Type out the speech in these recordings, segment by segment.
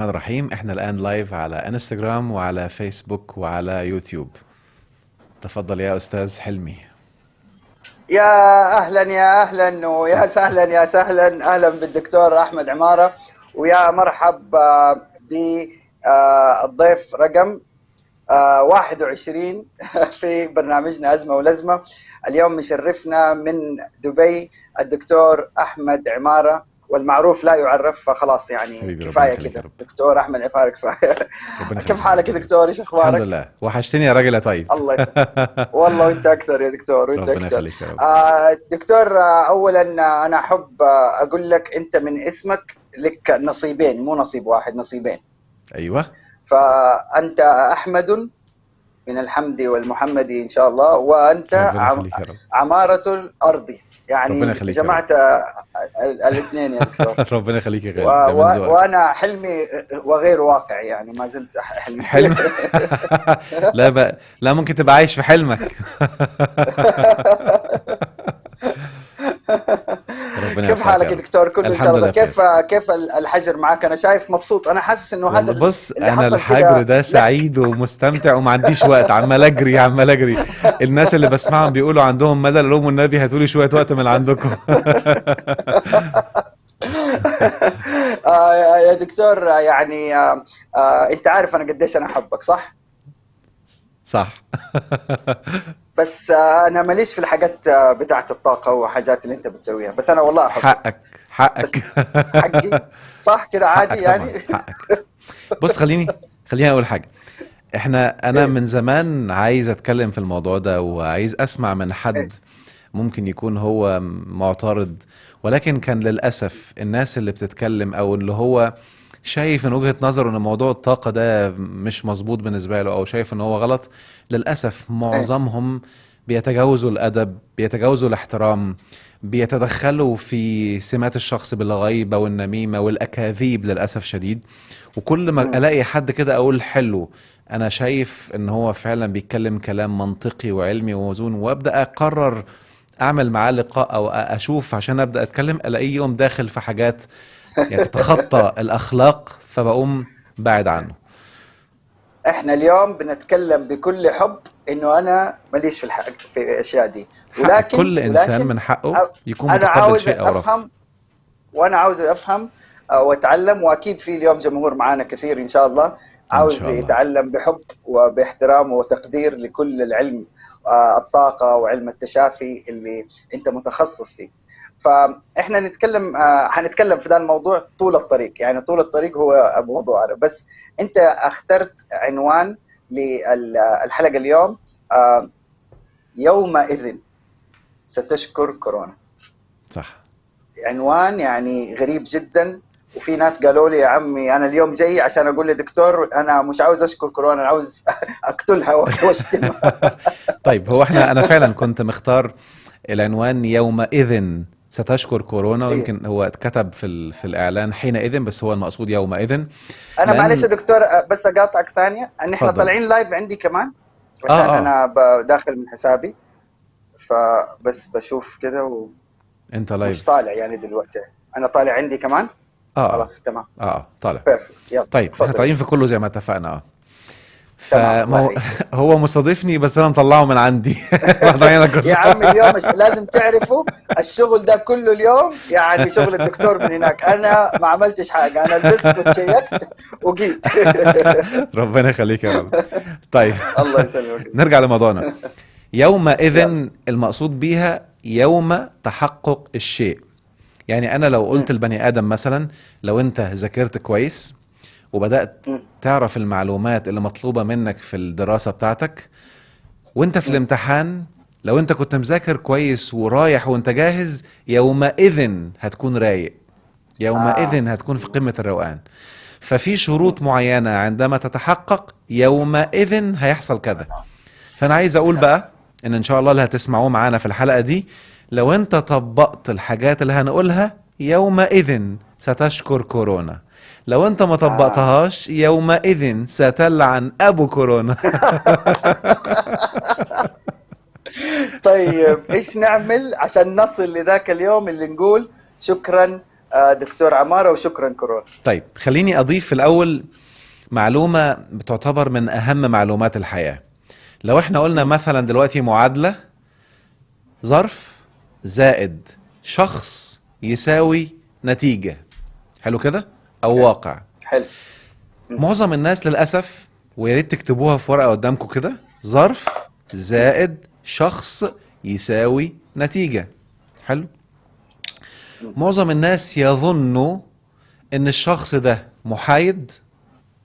الرحمن الرحيم. احنا الآن لايف على انستغرام وعلى فيسبوك وعلى يوتيوب. تفضل يا أستاذ حلمي. يا أهلا يا أهلا ويا سهلا يا سهلا، أهلا بالدكتور أحمد عمارة، ويا مرحب بالضيف رقم 21 في برنامجنا أزمة ولزمة. اليوم مشرفنا من دبي الدكتور أحمد عمارة، والمعروف لا يعرف، فخلاص يعني حبيبي ربنا كفاية يخليك يا كده. رب. دكتور أحمد عمارة كفاية. ربنا كيف يخليك يا حالك يا حبيبي. دكتور؟ إيش الحمد أخبارك؟ لله، وحشتني يا راجل يا طيب. الله يسلمك. والله وانت اكثر يا دكتور، وانت ربنا اكثر. يخليك يا رب. دكتور، اولا انا احب اقول لك انت من اسمك لك نصيبين، مو نصيب واحد، نصيبين. ايوه. فانت احمد من الحمد والمحمد ان شاء الله، وانت ربنا يخليك يا رب. عمارة الارض، ربنا يعني يخليك يا رب. جمعت الاثنين يا دكتور. ربنا يخليك يا غالي، ده من ذوقك. وانا حلمي وغير واقع، يعني ما زلت حلمي. حلم. لا بقى، لا ممكن تبقى عايش في حلمك. ربنا كيف يوفقك حالك يا يا رب. دكتور؟ كله ان شاء الحمد الله. لله بخير. كيف الحجر معك؟ انا شايف مبسوط، انا حاسس انه هذا والله بص، اللي انا حصل الحجر كده ده لك. سعيد ومستمتع وما عنديش وقت، عمال اجري عمال اجري. الناس اللي بسمعهم بيقولوا عندهم ملل، لهم النبي هاتولي شويه وقت من اللي عندكم. يا دكتور، يعني انت عارف انا قديش انا احبك، صح؟ صح. بس انا ماليش في الحاجات بتاعت الطاقة وحاجات اللي انت بتسويها، بس انا والله احبك. حقك حقك. بس حقي، صح كده عادي حقك طبعا يعني. حقك. بص، خليني اقول حاجه. انا ايه من زمان عايز اتكلم في الموضوع ده، وعايز اسمع من ايه. حد ممكن يكون هو معترض، ولكن كان للأسف الناس اللي بتتكلم او اللي هو شايف من وجهة نظره ان موضوع الطاقة ده مش مظبوط بالنسبة له، او شايف ان هو غلط. للأسف ايه. معظمهم بيتجاوزوا الأدب، بيتجاوزوا الاحترام، بيتدخلوا في سمات الشخص بالغيبة والنميمة والأكاذيب للأسف شديد. وكل ما مم. ألاقي حد كده أقول حلو، أنا شايف إن هو فعلا بيتكلم كلام منطقي وعلمي وموزون، وأبدأ أقرر أعمل معاه لقاء أو أشوف عشان أبدأ أتكلم، ألاقيه يوم داخل في حاجات يعني تتخطى الأخلاق، فبقوم بعد عنه. احنا اليوم بنتكلم بكل حب، انه انا ماليش في في الاشياء دي، حق ولكن كل إنسان ولكن من حقه يكون انا متقبل عاوز شيء أو رفض. افهم، وانا عاوز افهم واتعلم، واكيد في اليوم جمهور معانا كثير ان شاء الله إن عاوز شاء الله. يتعلم بحب وباحترام وتقدير لكل العلم، الطاقة وعلم التشافي اللي انت متخصص فيه. فاحنا نتكلم، حنتكلم في ذا الموضوع طول الطريق، يعني طول الطريق هو موضوعنا. بس انت اخترت عنوان للحلقة اليوم، آه، يومئذ ستشكر كورونا. صح. عنوان يعني غريب جدا، وفي ناس قالوا لي يا عمي انا اليوم جاي عشان اقول لدكتور انا مش عاوز اشكر كورونا، انا عاوز اقتلها واشتمها. طيب، هو انا فعلا كنت مختار العنوان يومئذ ستشكر كورونا، إيه. ويمكن هو اتكتب في الاعلان حينئذ، بس هو المقصود يومئذ. انا معلش لان يا دكتور، بس اقاطعك ثانيه، ان احنا اتفضل. طالعين لايف عندي كمان، عشان اه انا داخل من حسابي، فبس بشوف كده انت ومش لايف. طالع يعني دلوقتي. انا طالع عندي كمان. اه اه خلاص تمام. طالع. بيرفكت، يلا طيب احنا تفضل يا طالعين في دكتور. كله زي ما اتفقنا. تمام، فما الله هو يعينك. هو مستضيفني، بس انا مطلعه من عندي. طالعين يا كله. عم اليوم لازم تعرفوا الشغل ده كله اليوم، يعني شغل الدكتور من هناك، انا ما عملتش حاجة، انا لبست وتشيكت وجيت. ربنا يخليك يا رب. طيب. الله يسلمك. نرجع لموضوعنا. يلا. يومئذ المقصود بيها يوم تحقق الشيء. يعني انا لو مم. قلت البني ادم مثلا، لو انت ذاكرت كويس وبدأت مم. تعرف المعلومات اللي مطلوبة منك في الدراسة بتاعتك، وانت في مم. الامتحان لو انت كنت مذاكر كويس ورايح وانت جاهز، يومئذ هتكون رايق، يومئذ آه. هتكون في قمة الروقان. ففي مم. شروط معينة عندما تتحقق يومئذ هيحصل كذا. فانا عايز اقول بقى ان شاء الله اللي هتسمعوه معانا في الحلقة دي، لو انت طبقت الحاجات اللي هنقولها يومئذ ستشكر كورونا، لو انت ما آه. طبقتهاش يومئذ ستلعن ابو كورونا. طيب ايش نعمل عشان نصل لذاك اليوم اللي نقول شكرا دكتور عمارة، وشكرا كرول. طيب خليني أضيف في الأول معلومة بتعتبر من أهم معلومات الحياة. لو احنا قلنا مثلا دلوقتي معادلة ظرف زائد شخص يساوي نتيجة، حلو كده، أو حلو. واقع. حلو. معظم الناس للأسف، ويا ريت تكتبوها في ورقة قدامكم كده، ظرف زائد شخص يساوي نتيجة، حلو. معظم الناس يظنوا ان الشخص ده محايد،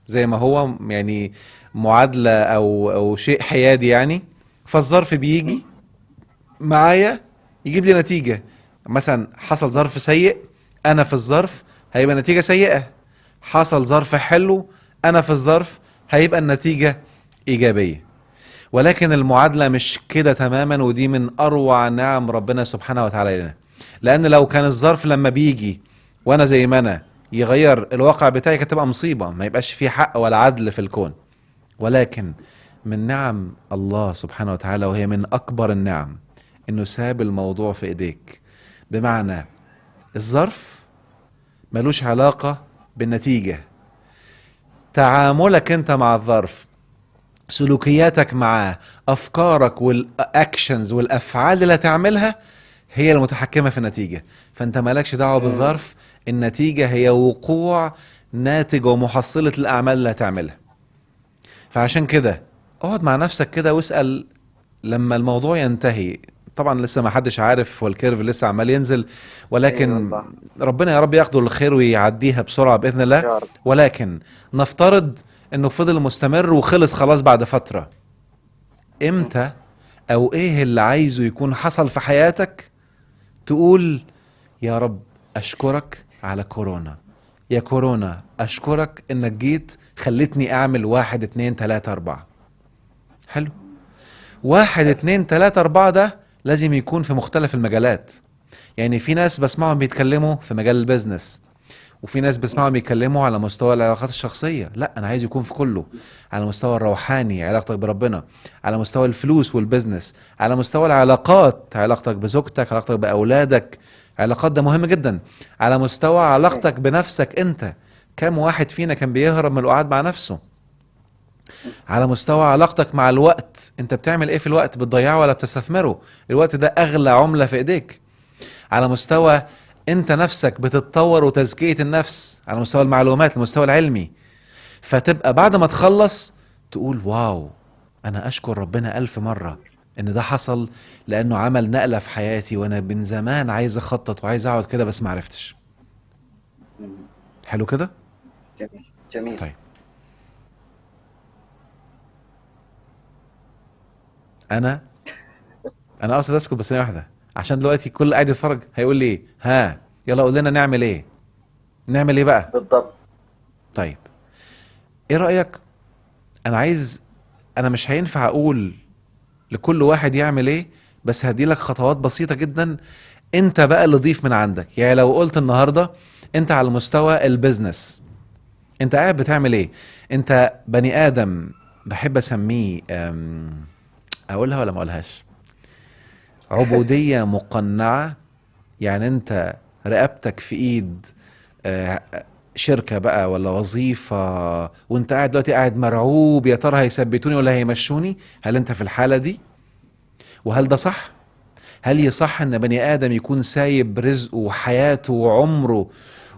زي ما هو يعني معادلة او شيء حيادي يعني، فالظرف بيجي معايا يجيب لي نتيجة. مثلا حصل ظرف سيء، انا في الظرف هيبقى نتيجة سيئة. حصل ظرف حلو، انا في الظرف هيبقى النتيجة ايجابية. ولكن المعادلة مش كده تماما، ودي من اروع نعم ربنا سبحانه وتعالى لنا. لان لو كان الظرف لما بيجي وانا زي ما انا يغير الواقع بتاعي، كانت تبقى مصيبة، ما يبقاش في حق ولا عدل في الكون. ولكن من نعم الله سبحانه وتعالى، وهي من اكبر النعم، انه ساب الموضوع في ايديك. بمعنى الظرف ملوش علاقة بالنتيجة. تعاملك انت مع الظرف، سلوكياتك معاه، افكارك والاكشنز والافعال اللي هتعملها هي المتحكمة في النتيجة. فانت مالكش دعوة بالظرف، النتيجة هي وقوع ناتج ومحصلة الاعمال اللي هتعملها. فعشان كده اقعد مع نفسك كده واسأل لما الموضوع ينتهي. طبعا لسه ما حدش عارف، والكيرف لسه عمال ينزل، ولكن والله. ربنا يا رب ياخده الخير ويعديها بسرعة بإذن الله. يا رب. ولكن نفترض انه فضل مستمر وخلص خلاص بعد فترة، امتى او ايه اللي عايزه يكون حصل في حياتك تقول يا رب اشكرك على كورونا، يا كورونا اشكرك انك جيت خلتني اعمل 1 2 3 4. حلو. 1 2 3 4 ده لازم يكون في مختلف المجالات. يعني في ناس بسمعهم بيتكلموا في مجال البيزنس، وفي ناس بسمعهم بيتكلموا على مستوى العلاقات الشخصية. لا، انا عايز يكون في كله. على مستوى الروحاني، علاقتك بربنا، على مستوى الفلوس والبيزنس، على مستوى العلاقات، علاقتك بزوجتك، علاقتك بأولادك، علاقات ده مهم جدا. على مستوى علاقتك بنفسك انت، كم واحد فينا كان بيهرب من القعاد مع نفسه؟ على مستوى علاقتك مع الوقت، انت بتعمل ايه في الوقت؟ بتضيعه ولا بتستثمره؟ الوقت ده اغلى عملة في ايديك. على مستوى انت نفسك بتتطور وتزكية النفس، على مستوى المعلومات، المستوى العلمي. فتبقى بعد ما تخلص تقول واو، انا اشكر ربنا 1000 مرة ان ده حصل، لانه عمل نقلة في حياتي، وانا من زمان عايز اخطط وعايز اقعد كده بس معرفتش. حلو كده؟ جميل جميل. طيب انا قاصد اسكت بس ثانية واحدة، عشان دلوقتي كل قاعد يتفرج هيقول لي ايه؟ ها، يلا قول لنا نعمل ايه؟ نعمل ايه بقى؟ بالضبط. طيب ايه رأيك؟ انا مش هينفع اقول لكل واحد يعمل ايه، بس هديلك خطوات بسيطة جدا انت بقى اللي ضيف من عندك. يعني لو قلت النهاردة انت على مستوى البيزنس، انت قاعد بتعمل ايه؟ انت بني ادم بحب اسميه اقولها ولا ما اقولهاش؟ عبودية مقنعة. يعني انت رقبتك في ايد آه، شركة بقى ولا وظيفة، وانت قاعد دلوقتي قاعد مرعوب، يا ترى هيثبتوني ولا هيمشوني؟ هل انت في الحالة دي؟ وهل ده صح؟ هل يصح ان بني ادم يكون سايب رزقه وحياته وعمره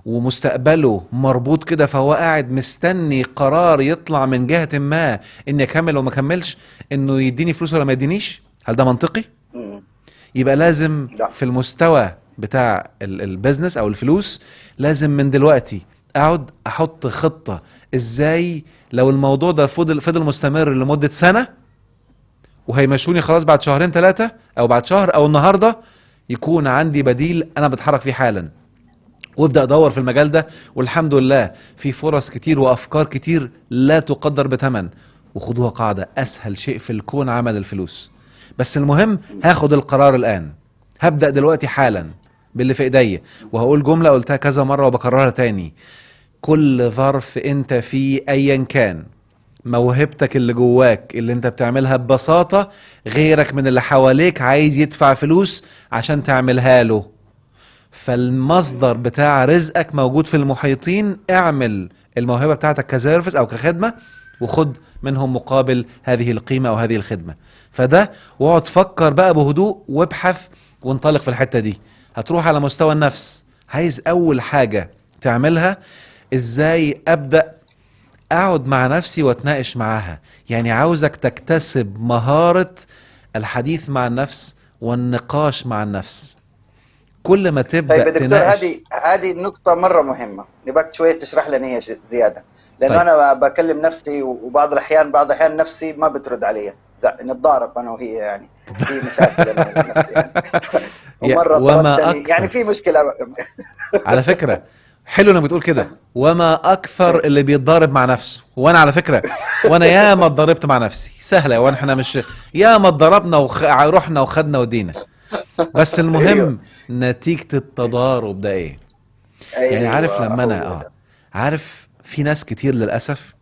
ومستقبله مربوط كده، فهو قاعد مستني قرار يطلع من جهة ما اني اكمل وما اكملش، انه يديني فلوس ولا ما يدينيش؟ هل ده منطقي؟ مم. يبقى لازم لا. في المستوى بتاع البيزنس او الفلوس، لازم من دلوقتي اقعد احط خطة ازاي لو الموضوع ده فضل مستمر لمدة سنة، وهيمشوني خلاص بعد 2 3 او بعد شهر او النهاردة، يكون عندي بديل انا بتحرك فيه حالا. وابدأ ادور في المجال ده، والحمد لله في فرص كتير وافكار كتير لا تقدر بثمن. وخدوها قاعدة، اسهل شيء في الكون عمل الفلوس. بس المهم هاخد القرار الان، هبدأ دلوقتي حالا باللي في ايديا. وهقول جملة قلتها كذا مرة وبكررها تاني: كل ظرف انت فيه ايا كان، موهبتك اللي جواك اللي انت بتعملها ببساطة، غيرك من اللي حواليك عايز يدفع فلوس عشان تعملها له. فالمصدر بتاع رزقك موجود في المحيطين. اعمل الموهبة بتاعتك كسيرفيس او كخدمة، وخد منهم مقابل هذه القيمة او هذه الخدمة. فده، واقعد فكر بقى بهدوء وابحث وانطلق في الحتة دي. هتروح على مستوى النفس. عايز اول حاجة تعملها ازاي ابدأ اقعد مع نفسي واتناقش معاها. يعني عاوزك تكتسب مهارة الحديث مع النفس والنقاش مع النفس. كل ما تبدأ طيب يا دكتور، تناقش. هذه النقطة مرة مهمة، نبغاك شوية تشرح لنا هي زيادة، لأنه طيب. أنا بكلم نفسي وبعض الأحيان نفسي ما بترد علي، نتضارب أنا وهي، يعني في مشاكل أنا ونفسي يعني. ومرة وما طردتني، يعني اكثر، في مشكلة. على فكرة حلو انك بتقول كده، وما اكثر اللي بيتضارب مع نفسه. وانا على فكرة، وانا ياما اتضاربت مع نفسي، سهلة. وانا احنا مش ياما اتضربنا رحنا وخدنا ودينا. بس أيوه المهم نتيجة التضارب ده ايه. يعني عارف أيوه، لما هو انا ده. عارف في ناس كتير للأسف،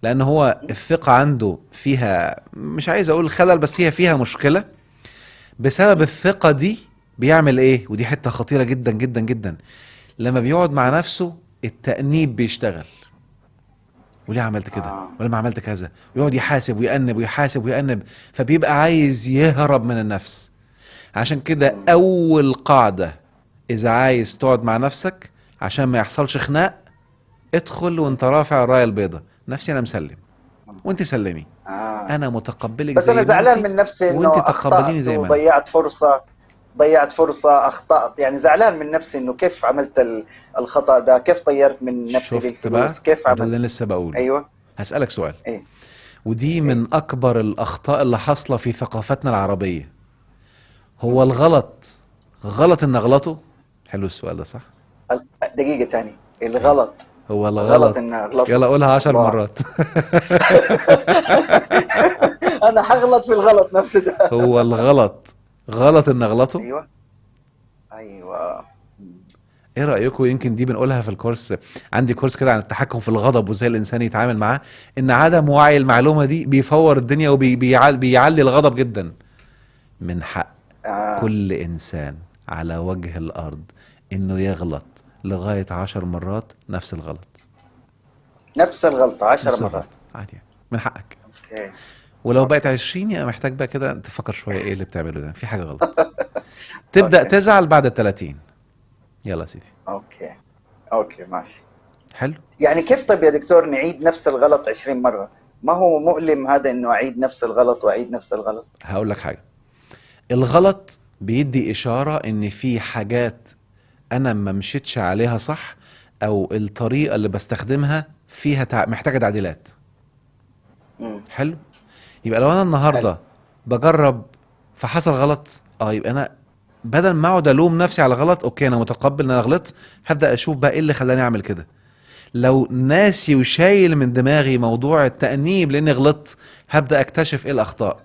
لان هو الثقة عنده فيها، مش عايز اقول خلل، بس هي فيها مشكلة. بسبب الثقة دي بيعمل ايه؟ ودي حتة خطيرة جدا جدا جدا. لما بيقعد مع نفسه التأنيب بيشتغل. وليه عملت كده؟ ولما عملت كذا؟ ويقعد يحاسب ويأنب ويحاسب ويأنب. فبيبقى عايز يهرب من النفس. عشان كده أول قاعدة، إذا عايز تقعد مع نفسك عشان ما يحصلش خناق، ادخل وانت رافع الراية البيضاء. نفسي أنا مسلم وانت سلمي. آه. أنا متقبلك بس أنا زي ما انت، زعلان من نفسي إنه وانت تقبليني أخطأت زي ما انا. وضيعت فرصة، ضيعت فرصة، أخطأت، يعني زعلان من نفسي إنه كيف عملت الخطأ ده، كيف طيرت من نفسي شفت بقى؟ للفلوس، كيف وده اللي عملت. أنا لسه بقوله. أيوه. هسألك سؤال، إيه. ودي إيه. من أكبر الأخطاء اللي حاصلة في ثقافتنا العربية. هو الغلط غلط إن أغلطه؟ حلو السؤال ده، صح؟ دقيقة تاني، أيوه. الغلط هو غلط الغلط، إن أغلطه. يلا قولها 10 الله. مرات. أنا حغلط في الغلط نفسه ده. هو الغلط غلط إن أغلطه؟ أيوه أيوه. ايه رأيكم؟ يمكن دي بنقولها في الكورس. عندي كورس كده عن التحكم في الغضب وازاي الانسان يتعامل معاه. ان عدم وعي المعلومة دي بيفور الدنيا وبيعلي الغضب جدا. من حق آه. كل انسان على وجه الارض انه يغلط لغاية 10 مرات نفس الغلط. نفس الغلطة 10 نفس مرات. الغلط عادي يعني. من حقك. أوكي. ولو أوكي. بقت 20 يبقى محتاج بقى كده تفكر شوية ايه اللي بتعمله ده، في حاجة غلط. تبدأ أوكي. تزعل بعد 30. يلا يا سيدي. أوكي. أوكي ماشي. حلو. يعني كيف طيب يا دكتور نعيد نفس الغلط 20 مرة؟ ما هو مؤلم هذا إنه أعيد نفس الغلط وأعيد نفس الغلط؟ هقول لك حاجة. الغلط بيدي إشارة إن في حاجات أنا ما مشيتش عليها صح، أو الطريقة اللي بستخدمها فيها محتاجة تعديلات. مم. حلو. يبقى لو أنا حلو. النهاردة بجرب فحصل غلط، يبقى أنا بدل ما أقعد ألوم نفسي على غلط، أوكي أنا متقبل إن أنا غلطت، هبدأ أشوف بقى إيه اللي خلاني أعمل كده. لو ناسي وشايل من دماغي موضوع التأنيب لأني غلطت، هبدأ أكتشف إيه الأخطاء.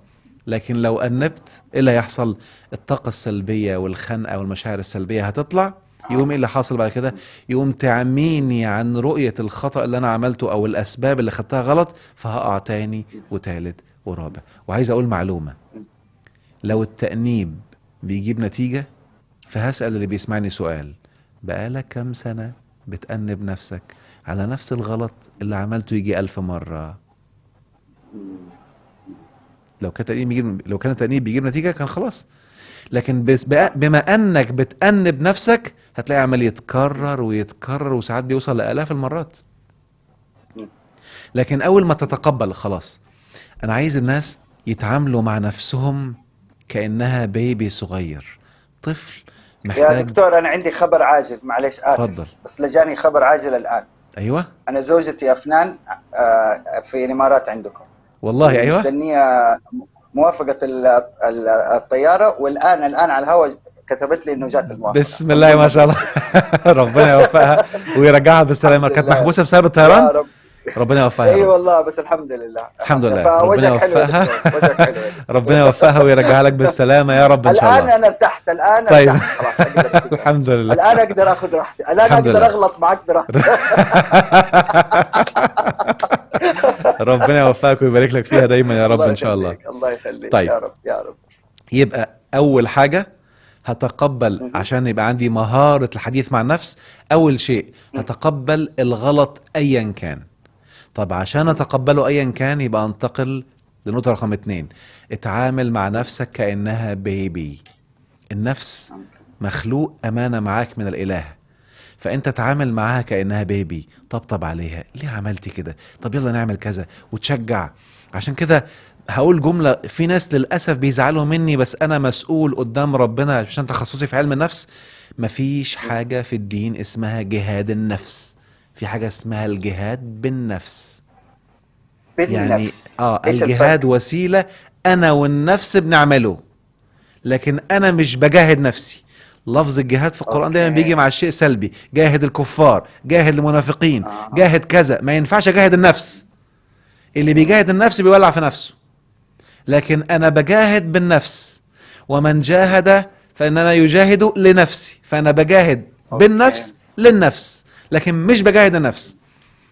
لكن لو أنبت، إيه اللي هيحصل؟ الطاقة السلبية والخنقة والمشاعر السلبية هتطلع. يقوم إيه اللي حاصل بعد كده؟ يقوم تعميني عن رؤية الخطأ اللي أنا عملته أو الأسباب اللي خدتها غلط، فهقع تاني وتالت ورابع. وعايز أقول معلومة، لو التأنيب بيجيب نتيجة، فهسأل اللي بيسمعني سؤال: بقالك كم سنة بتأنب نفسك على نفس الغلط اللي عملته يجي 1000 مرة؟ لو كان التأنيب بيجيب نتيجة كان خلاص. لكن بس بما انك بتأنب نفسك، هتلاقي عمال يتكرر ويتكرر، وساعات بيوصل لآلاف المرات. لكن اول ما تتقبل خلاص. انا عايز الناس يتعاملوا مع نفسهم كأنها بيبي صغير، طفل يا محتاج. دكتور أنا عندي خبر عاجل، معلش اتفضل. آسف، بس لجاني خبر عاجل الآن. ايوه أنا زوجتي أفنان في الإمارات عندكم، والله. ايوه ومستنية موافقة الطيارة، والآن على الهواء كتبت لي إنه جات الموافقة. بسم الله ما شاء الله. ربنا يوفقها ويرجعها بالسلامة. الحمد كانت لله محبوسة بسبب يا الطيران. رب. ربنا يوفقها يا اي رب. والله، بس الحمد لله الحمد لله. ربنا فوجهك حلو يا يوفقها. دكتور، وجهك حلو يا دكتور. ربنا يوفقها ويرجعها لك بالسلامة يا رب ان شاء الان الله. انا ارتحت، الان طيب. ارتحت خلاص، اقدر أقول. الحمد لله. الان اقدر اخذ راحتي، الان الحمد اقدر لله. اغلط معك براحتي. ربنا يوفقك ويبارك لك فيها دايما يا رب الله ان شاء الله. يخليك، الله يخليك طيب، يا رب يا رب. يبقى اول حاجة هتقبل مهم. عشان يبقى عندي مهارة الحديث مع النفس. أول شيء مم. هتقبل الغلط أيا كان. طب عشان مم. أتقبله أيا كان يبقى أنتقل لنقطة رقم 2. اتعامل مع نفسك كأنها بيبي. النفس أوكي. مخلوق أمانة معاك من الإله، فأنت تعامل معاها كأنها بيبي، طبطب عليها، ليه عملتي كده، طب يلا نعمل كذا، وتشجع. عشان كده هقول جملة، في ناس للأسف بيزعلوا مني بس أنا مسؤول قدام ربنا عشان تخصصي في علم النفس. مفيش مم. حاجة في الدين اسمها جهاد النفس، في حاجة اسمها الجهاد بالنفس. يعني بالنفس، ايش الفرق؟ الجهاد وسيلة أنا والنفس بنعمله، لكن انا مش بجاهد نفسي. لفظ الجهاد في القرآن دايما بيجي مع اوكي. الشيء سلبي، جاهد الكفار، جاهد المنافقين، اه. جاهد كذا. ما ينفعش اجاهد النفس. اللي بيجاهد مم. النفس بيولع في نفسه، لكن انا بجاهد بالنفس. ومن جاهد فانما يجاهد لنفسي، فانا بجاهد اوكي. بالنفس للنفس، لكن مش بجاهد النفس.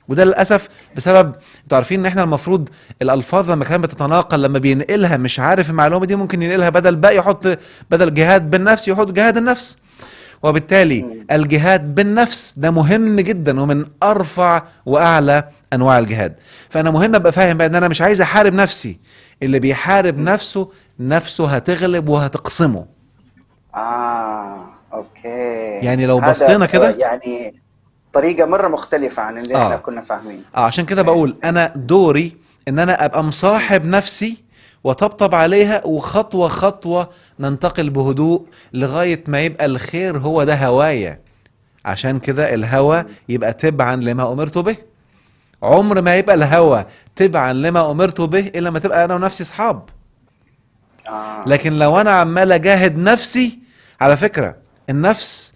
وده للاسف بسبب، انتوا عارفين ان احنا المفروض الالفاظ لما كانت بتتناقل لما بينقلها مش عارف المعلومه دي، ممكن ينقلها بدل باء يحط بدل جهاد بالنفس يحط جهاد النفس. وبالتالي مم. الجهاد بالنفس ده مهم جدا ومن ارفع واعلى انواع الجهاد. فانا مهم ابقى فاهم بقى ان انا مش عايز احارب نفسي. اللي بيحارب مم. نفسه نفسه هتغلب وهتقسمه. اوكي، يعني لو هذا بصينا كده، يعني طريقة مرة مختلفة عن اللي احنا اه كنا فاهمين. عشان كده ايه بقول ايه. انا دوري ان انا ابقى مم. مصاحب نفسي وطبطب عليها، وخطوة خطوة ننتقل بهدوء لغاية ما يبقى الخير هو ده هواية. عشان كده الهوى مم. يبقى تبعا لما أمرت به. عمر ما يبقى الهوى تبعا لما أمرت به إلا ما تبقى أنا ونفسي صحاب. لكن لو أنا عمال أجاهد نفسي، على فكرة النفس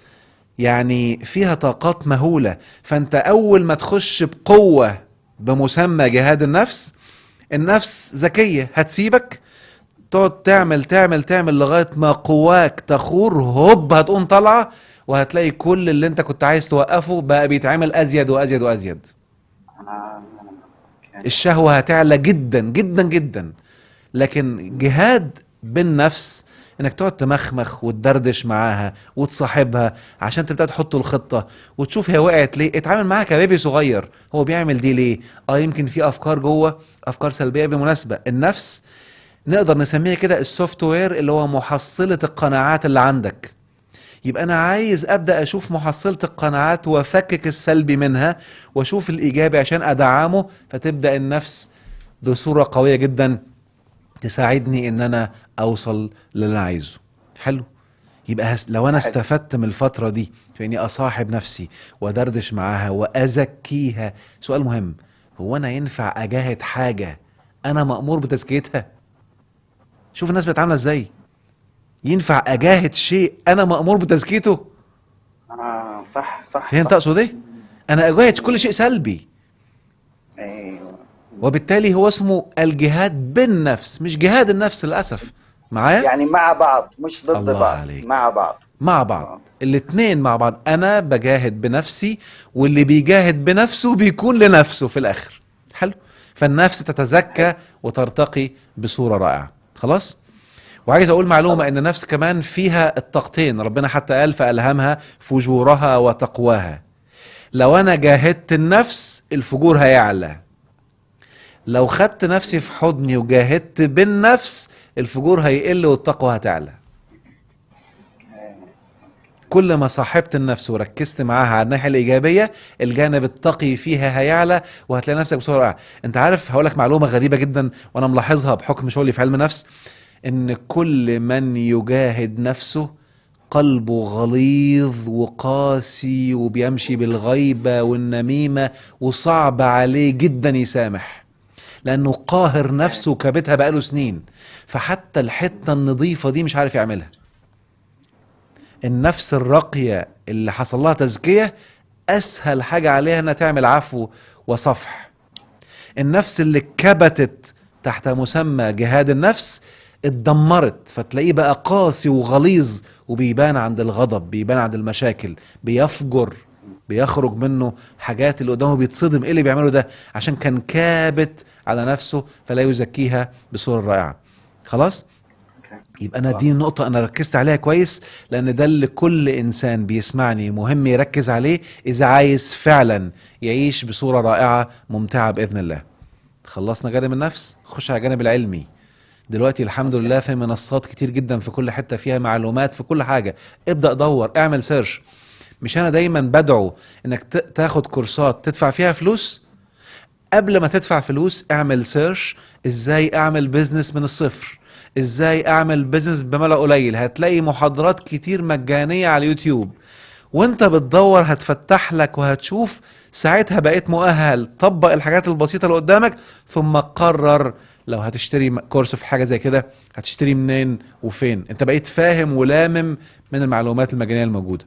يعني فيها طاقات مهولة، فأنت أول ما تخش بقوة بمسمى جهاد النفس، النفس ذكية هتسيبك تقعد تعمل تعمل تعمل لغاية ما قواك تخور، هوب هتقوم طالعة، وهتلاقي كل اللي انت كنت عايز توقفه بقى بيتعمل أزيد وأزيد وأزيد. اوكي. الشهوة هتعلى جدا جدا جدا. لكن جهاد بالنفس انك تقعد تمخمخ وتدردش معاها وتصاحبها عشان تبدأ تحط الخطة وتشوف هي وقعت ليه. اتعامل معاها كبيبي صغير، هو بيعمل دي ليه. يمكن في افكار جوه، افكار سلبية. بالمناسبة النفس نقدر نسميها كده السوفت وير، اللي هو محصلة القناعات اللي عندك. يبقى انا عايز ابدا اشوف محصلة القناعات وافكك السلبي منها واشوف الايجابي عشان ادعمه، فتبدا النفس بصورة قوية جدا تساعدني ان انا اوصل للي انا عايزه. حلو. يبقى لو انا حلو. استفدت من الفترة دي في اني اصاحب نفسي ودردش معاها وازكيها. سؤال مهم، هو انا ينفع اجاهد حاجة انا مأمور بتزكيتها؟ شوف الناس بتعامل ازاي. ينفع آه. اجاهد شيء انا مأمور بتزكيته؟ صح صح فهمت صح. اقصد ايه؟ انا اجاهد كل شيء سلبي. ايوه. وبالتالي هو اسمه الجهاد بالنفس مش جهاد النفس، للاسف. معايا؟ يعني مع بعض مش ضد الله بعض، عليك. مع بعض. مع بعض، آه. الاتنين مع بعض. انا بجاهد بنفسي، واللي بيجاهد بنفسه بيكون لنفسه في الاخر. حلو. فالنفس حلو. تتزكى وترتقي بصورة رائعة. خلاص. وعايز اقول معلومة ان خلاص. النفس كمان فيها الطاقتين، ربنا حتى قال فألهمها فجورها وتقواها. لو انا جاهدت النفس الفجور هيعلى، لو خدت نفسي في حضني وجاهدت بالنفس الفجور هيقل والتقوى هتعلى. كل ما صاحبت النفس وركزت معاها على الناحية الإيجابية، الجانب التقي فيها هيعلى وهتلاقي نفسك بصورة رائعة. انت عارف هقولك معلومة غريبة جدا وانا ملاحظها بحكم شغلي في علم النفس، ان كل من يجاهد نفسه قلبه غليظ وقاسي وبيمشي بالغيبة والنميمة، وصعب عليه جدا يسامح، لانه قاهر نفسه وكابتها بقاله سنين، فحتى الحتة النظيفة دي مش عارف يعملها. النفس الراقية اللي حصل لها تزكية اسهل حاجة عليها انها تعمل عفو وصفح. النفس اللي كبتت تحت مسمى جهاد النفس اتدمرت، فتلاقيه بقى قاسي وغليظ وبيبان عند الغضب، بيبان عند المشاكل، بيفجر، بيخرج منه حاجات اللي قدامه بيتصدم ايه اللي بيعمله ده، عشان كان كابت على نفسه فلا يزكيها بصورة رائعة. خلاص. يبقى انا دي النقطة انا ركزت عليها كويس، لان ده اللي كل انسان بيسمعني مهم يركز عليه اذا عايز فعلا يعيش بصورة رائعة ممتعة باذن الله. خلصنا جانب النفس، خش على الجانب العلمي. دلوقتي الحمد اوكي. لله في منصات كتير جدا في كل حتة فيها معلومات في كل حاجة. ابدأ دور، اعمل سيرش. مش انا دايما بدعو انك تاخد كورسات تدفع فيها فلوس؟ قبل ما تدفع فلوس اعمل سيرش، ازاي اعمل بيزنس من الصفر، ازاي اعمل بيزنس بمبلغ قليل. هتلاقي محاضرات كتير مجانية على اليوتيوب، وانت بتدور هتفتح لك وهتشوف. ساعتها بقيت مؤهل طبق الحاجات البسيطة اللي قدامك، ثم قرر لو هتشتري كورس في حاجة زي كده هتشتري منين وفين. انت بقيت فاهم ولامم من المعلومات المجانية الموجودة.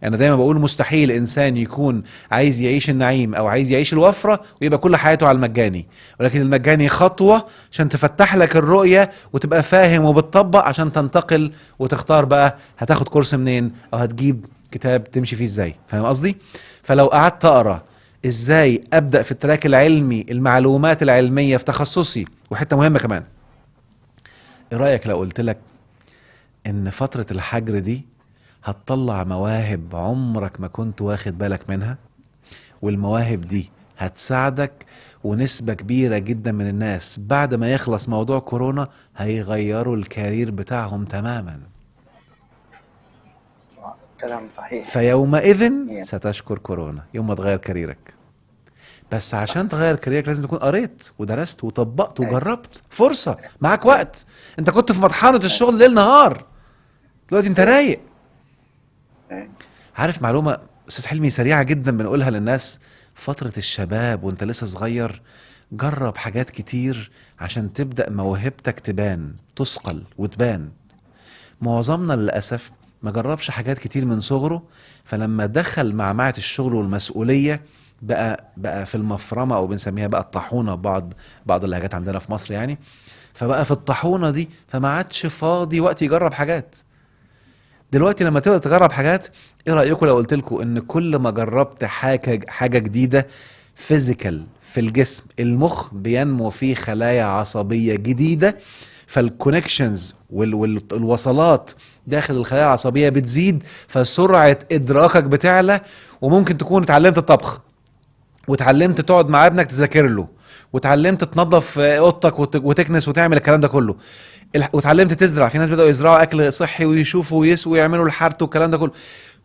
انا دايما بقول مستحيل انسان يكون عايز يعيش النعيم او عايز يعيش الوفرة ويبقى كل حياته على المجاني، ولكن المجاني خطوة عشان تفتح لك الرؤية وتبقى فاهم وبتطبق عشان تنتقل وتختار بقى هتاخد كورس منين او هتجيب كتاب تمشي فيه ازاي. فاهم قصدي؟ فلو قعدت اقرا ازاي ابدا في التراك العلمي، المعلومات العلمية في تخصصي. وحتة مهمة كمان، ايه رأيك لو قلت لك ان فترة الحجر دي هتطلع مواهب عمرك ما كنت واخد بالك منها، والمواهب دي هتساعدك، ونسبة كبيرة جدا من الناس بعد ما يخلص موضوع كورونا هيغيروا الكارير بتاعهم تماما. كلام صحيح. فيومئذ يعني ستشكر كورونا يوم ما تغير كاريرك. بس عشان تغير كاريرك لازم تكون قريت ودرست وطبقت أي. وجربت. فرصة، معاك وقت. انت كنت في مطحنة الشغل ليل نهار، دلوقتي انت رايق. أي. عارف معلومة استاذ حلمي سريعة جدا بنقولها للناس؟ فترة الشباب وانت لسه صغير جرب حاجات كتير عشان تبدأ موهبتك تبان، تثقل وتبان. معظمنا للأسف ما جربش حاجات كتير من صغره، فلما دخل معمعة الشغل والمسؤولية بقى في المفرمة، او بنسميها بقى الطاحونة، بعض اللهجات عندنا في مصر يعني. فبقى في الطاحونة دي فما عادش فاضي وقت يجرب حاجات. دلوقتي لما تبدأ تجرب حاجات، ايه رأيكم لو قلت لكم ان كل ما جربت حاجة جديدة فيزيكال في الجسم، المخ بينمو فيه خلايا عصبية جديدة، فالكونكشنز والوصلات داخل الخلايا العصبية بتزيد، فسرعة ادراكك بتعلى. وممكن تكون اتعلمت الطبخ، واتعلمت تقعد مع ابنك تذاكر له، واتعلمت تنظف اوضتك وتكنس وتعمل الكلام ده كله، واتعلمت تزرع. في ناس بدأوا يزرعوا اكل صحي ويشوفوا ويسوا ويعملوا الحرث والكلام ده كله.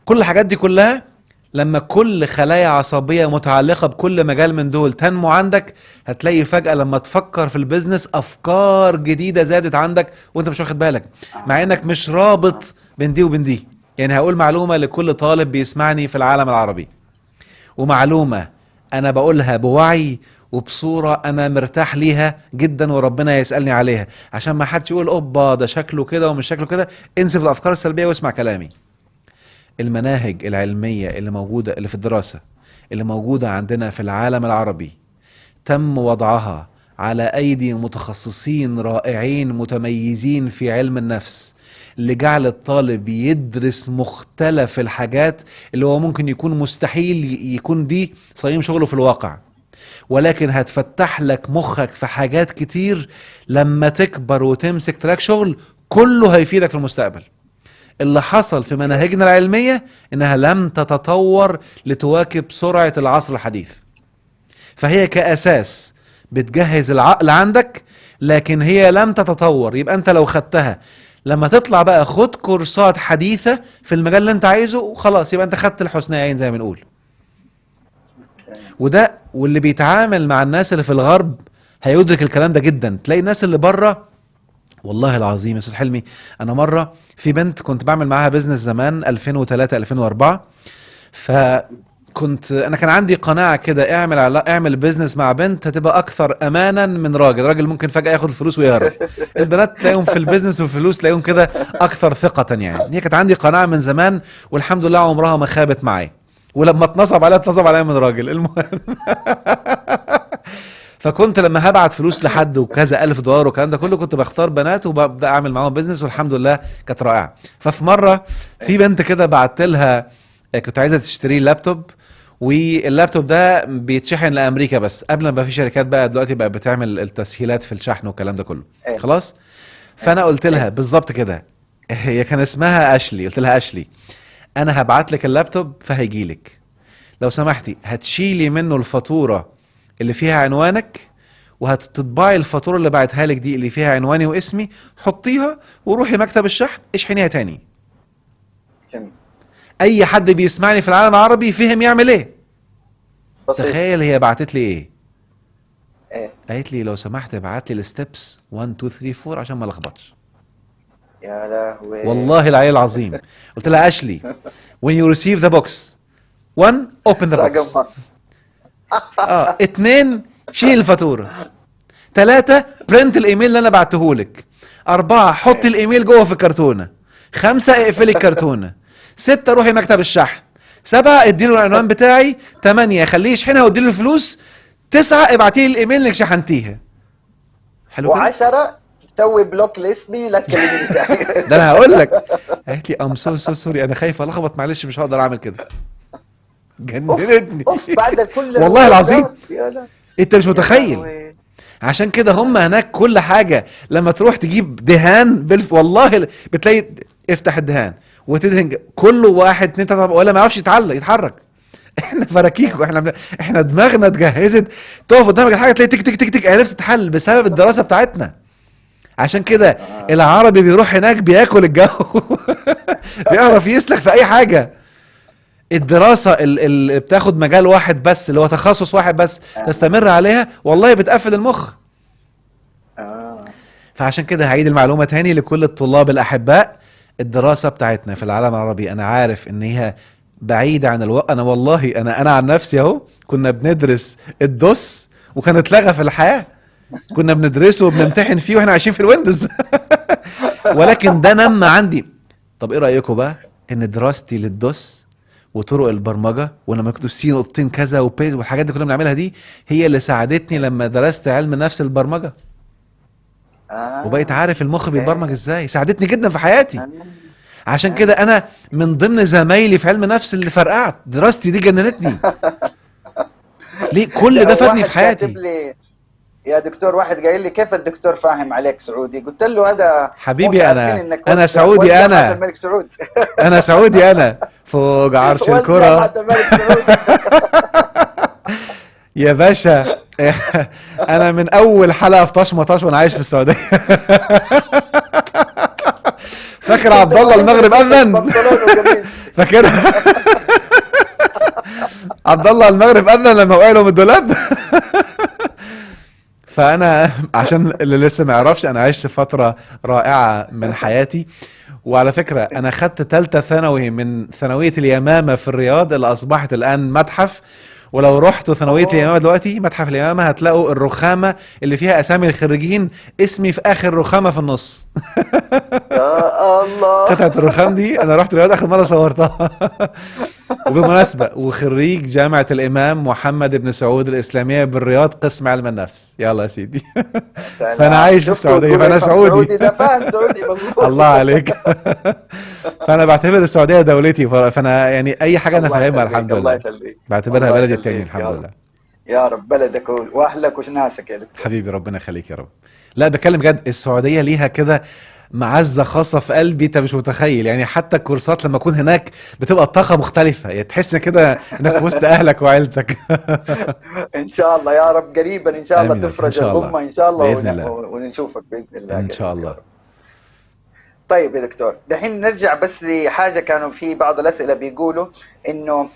كل الحاجات دي كلها لما كل خلايا عصبية متعلقة بكل مجال من دول تنمو عندك، هتلاقي فجأة لما تفكر في البيزنس افكار جديدة زادت عندك وانت مش واخد بالك، مع انك مش رابط بين دي وبين دي. يعني هقول معلومة لكل طالب بيسمعني في العالم العربي، ومعلومة انا بقولها بوعي وبصورة انا مرتاح ليها جدا وربنا يسألني عليها، عشان ما حدش يقول اوبا ده شكله كده ومش شكله كده. انسف الافكار السلبية واسمع كلامي. المناهج العلمية اللي موجودة، اللي في الدراسة، اللي موجودة عندنا في العالم العربي، تم وضعها على ايدي متخصصين رائعين متميزين في علم النفس، لجعل الطالب يدرس مختلف الحاجات اللي هو ممكن يكون مستحيل يكون دي صميم شغله في الواقع، ولكن هتفتح لك مخك في حاجات كتير. لما تكبر وتمسك تراك شغل كله هيفيدك في المستقبل. اللي حصل في مناهجنا العلمية انها لم تتطور لتواكب سرعة العصر الحديث، فهي كأساس بتجهز العقل عندك، لكن هي لم تتطور. يبقى انت لو خدتها لما تطلع بقى خد كورسات حديثة في المجال اللي انت عايزه وخلاص، يبقى انت خدت الحسنيين زي ما بنقول. وده واللي بيتعامل مع الناس اللي في الغرب هيدرك الكلام ده جدا. تلاقي الناس اللي بره، والله العظيم يا استاذ حلمي، انا مره في بنت كنت بعمل معاها بيزنس زمان 2003 2004، فكنت انا كان عندي قناعه كده، اعمل بيزنس مع بنت هتبقى اكثر امانا من راجل ممكن فجاه ياخد الفلوس ويهرب. البنات تلاقيهم في البيزنس والفلوس تلاقيهم كده اكثر ثقه. يعني هي كانت عندي قناعه من زمان، والحمد لله عمرها ما خابت معايا، ولما اتنصب عليها من راجل. المهم فكنت لما هبعت فلوس لحد وكذا ألف دولار والكلام ده كله كنت بختار بنات وببدأ أعمل معاهم بيزنس، والحمد لله كانت رائعة. ففي مرة في بنت كده بعت لها كنت عايزة تشتري لابتوب، واللابتوب ده بيتشحن لأمريكا بس، قبل ما بقى في شركات بقى دلوقتي بقى بتعمل التسهيلات في الشحن والكلام ده كله. ايه. خلاص. فانا قلت لها بالظبط كده، هي كان اسمها اشلي، قلت لها اشلي انا هبعت لك اللابتوب فهيجي لك، لو سمحتي هتشيلي منه الفاتوره اللي فيها عنوانك، وهتطبعي الفاتوره اللي بعتها لك دي اللي فيها عنواني واسمي، حطيها وروحي مكتب الشحن اشحنيها تاني. جميل. اي حد بيسمعني في العالم العربي فهم يعمل ايه. بسيط. تخيل هي بعتت لي ايه؟ ايه. قالت لي لو سمحت ابعت لي الستبس 1 2 3 4 عشان ما لخبطش. يا لهوي. والله العلي العظيم. قلت لها اشلي when you receive the box 1 open the box. رقم 2 شيل الفاتوره. 3 برنت الايميل اللي انا بعتهولك. 4 حطي الايميل جوه في الكرتونه. 5 اقفلي الكرتونه. 6 روحي مكتب الشحن. 7 اديله العنوان بتاعي. 8 خليه يشحنها واديله الفلوس. 9 ابعتي لي الايميل انك شحنتيها. حلو كده. و10 سوي بلوك لاسمي لا تكلميني تاني. ده انا هقول لك. قالت لي ام سو سوري انا خايفه الخبط معلش مش هقدر اعمل كده. جننتني. اوف بعد كل والله العظيم. يا لا. انت مش يا متخيل. لهوي. عشان كده هم هناك كل حاجه لما تروح تجيب دهان والله بتلاقي افتح الدهان وتدهن كله 1 2 3 ولا ما يعرفش يتحرك. احنا فراكيك احنا دماغنا اتجهزت تقف قدامك الحاجه تلاقي تك تك تك تك عرفت تتحل بسبب الدراسه بتاعتنا. عشان كده العربي بيروح هناك بياكل الجو. بيعرف يسلك في اي حاجه. الدراسه اللي بتاخد مجال واحد بس اللي هو تخصص واحد بس تستمر عليها والله بتقفل المخ. فعشان كده هعيد المعلومه تاني لكل الطلاب الاحباء، الدراسه بتاعتنا في العالم العربي انا عارف ان هي بعيده عن انا والله انا عن نفسي اهو كنا بندرس الدوس وكان اتلغى في الحياه، كنا بندرسه وبنمتحن فيه واحنا عايشين في الويندوز. ولكن ده نمى عندي. طب ايه رايكم بقى ان دراستي للدوس وطرق البرمجه ولما كنت سي نقطتين كذا وبيز والحاجات دي كنا بنعملها دي هي اللي ساعدتني لما درست علم نفس البرمجه وبقيت عارف المخ بيتبرمج ازاي. ساعدتني جدا في حياتي. عشان كده انا من ضمن زمايلي في علم نفس اللي فرقعت. دراستي دي جننتني. ليه كل ده فادني في حياتي. يا دكتور واحد قايل لي كيف الدكتور فاهم عليك سعودي؟ قلت له هذا حبيبي انا سعودي انا الملك سعود. انا سعودي انا فوق عرش الكرة يا باشا. انا من اول حلقة في طش مطاش وانا عايش في السعودية. فاكر عبد الله المغرب اذن؟ فاكر عبد الله المغرب اذن لما وقع له من الدولاب. فانا عشان اللي لسه ما يعرفش انا عشت فتره رائعه من حياتي. وعلى فكره انا خدت ثالثه ثانوي من ثانويه اليمامه في الرياض اللي اصبحت الان متحف. ولو رحتوا ثانويه اليمامه دلوقتي متحف اليمامه هتلاقوا الرخامه اللي فيها اسامي الخريجين اسمي في اخر رخامه في النص. يا الله. قطعه الرخام دي انا رحت الرياض اخر مره صورتها. وبالمناسبة وخريج جامعة الإمام محمد بن سعود الإسلامية بالرياض قسم علم النفس. يلا يا سيدي. فأنا عايش في السعودية فأنا سعودي. ده فاهم سعودي مظبوط. الله عليك. فأنا بعتبر السعودية دولتي فأنا يعني أي حاجة أنا فاهمها الحمد لله. بعتبرها بلدي التاني الحمد لله. يا رب بلدك وأهلك وناسك يا دكتور. حبيبي ربنا يخليك يا رب. لا بتكلم بجد السعودية ليها كده معزة خاصة في قلبي انت مش متخيل. يعني حتى الكورسات لما اكون هناك بتبقى الطاقة مختلفة. يعني تحس كده انك وسط اهلك وعيلتك. ان شاء الله يا رب قريبا ان شاء الله تفرج الغمة ان شاء الله بإذن الله. ونشوفك بإذن الله ان شاء الله. طيب يا دكتور دحين نرجع بس لحاجة كانوا في بعض الأسئلة بيقولوا انه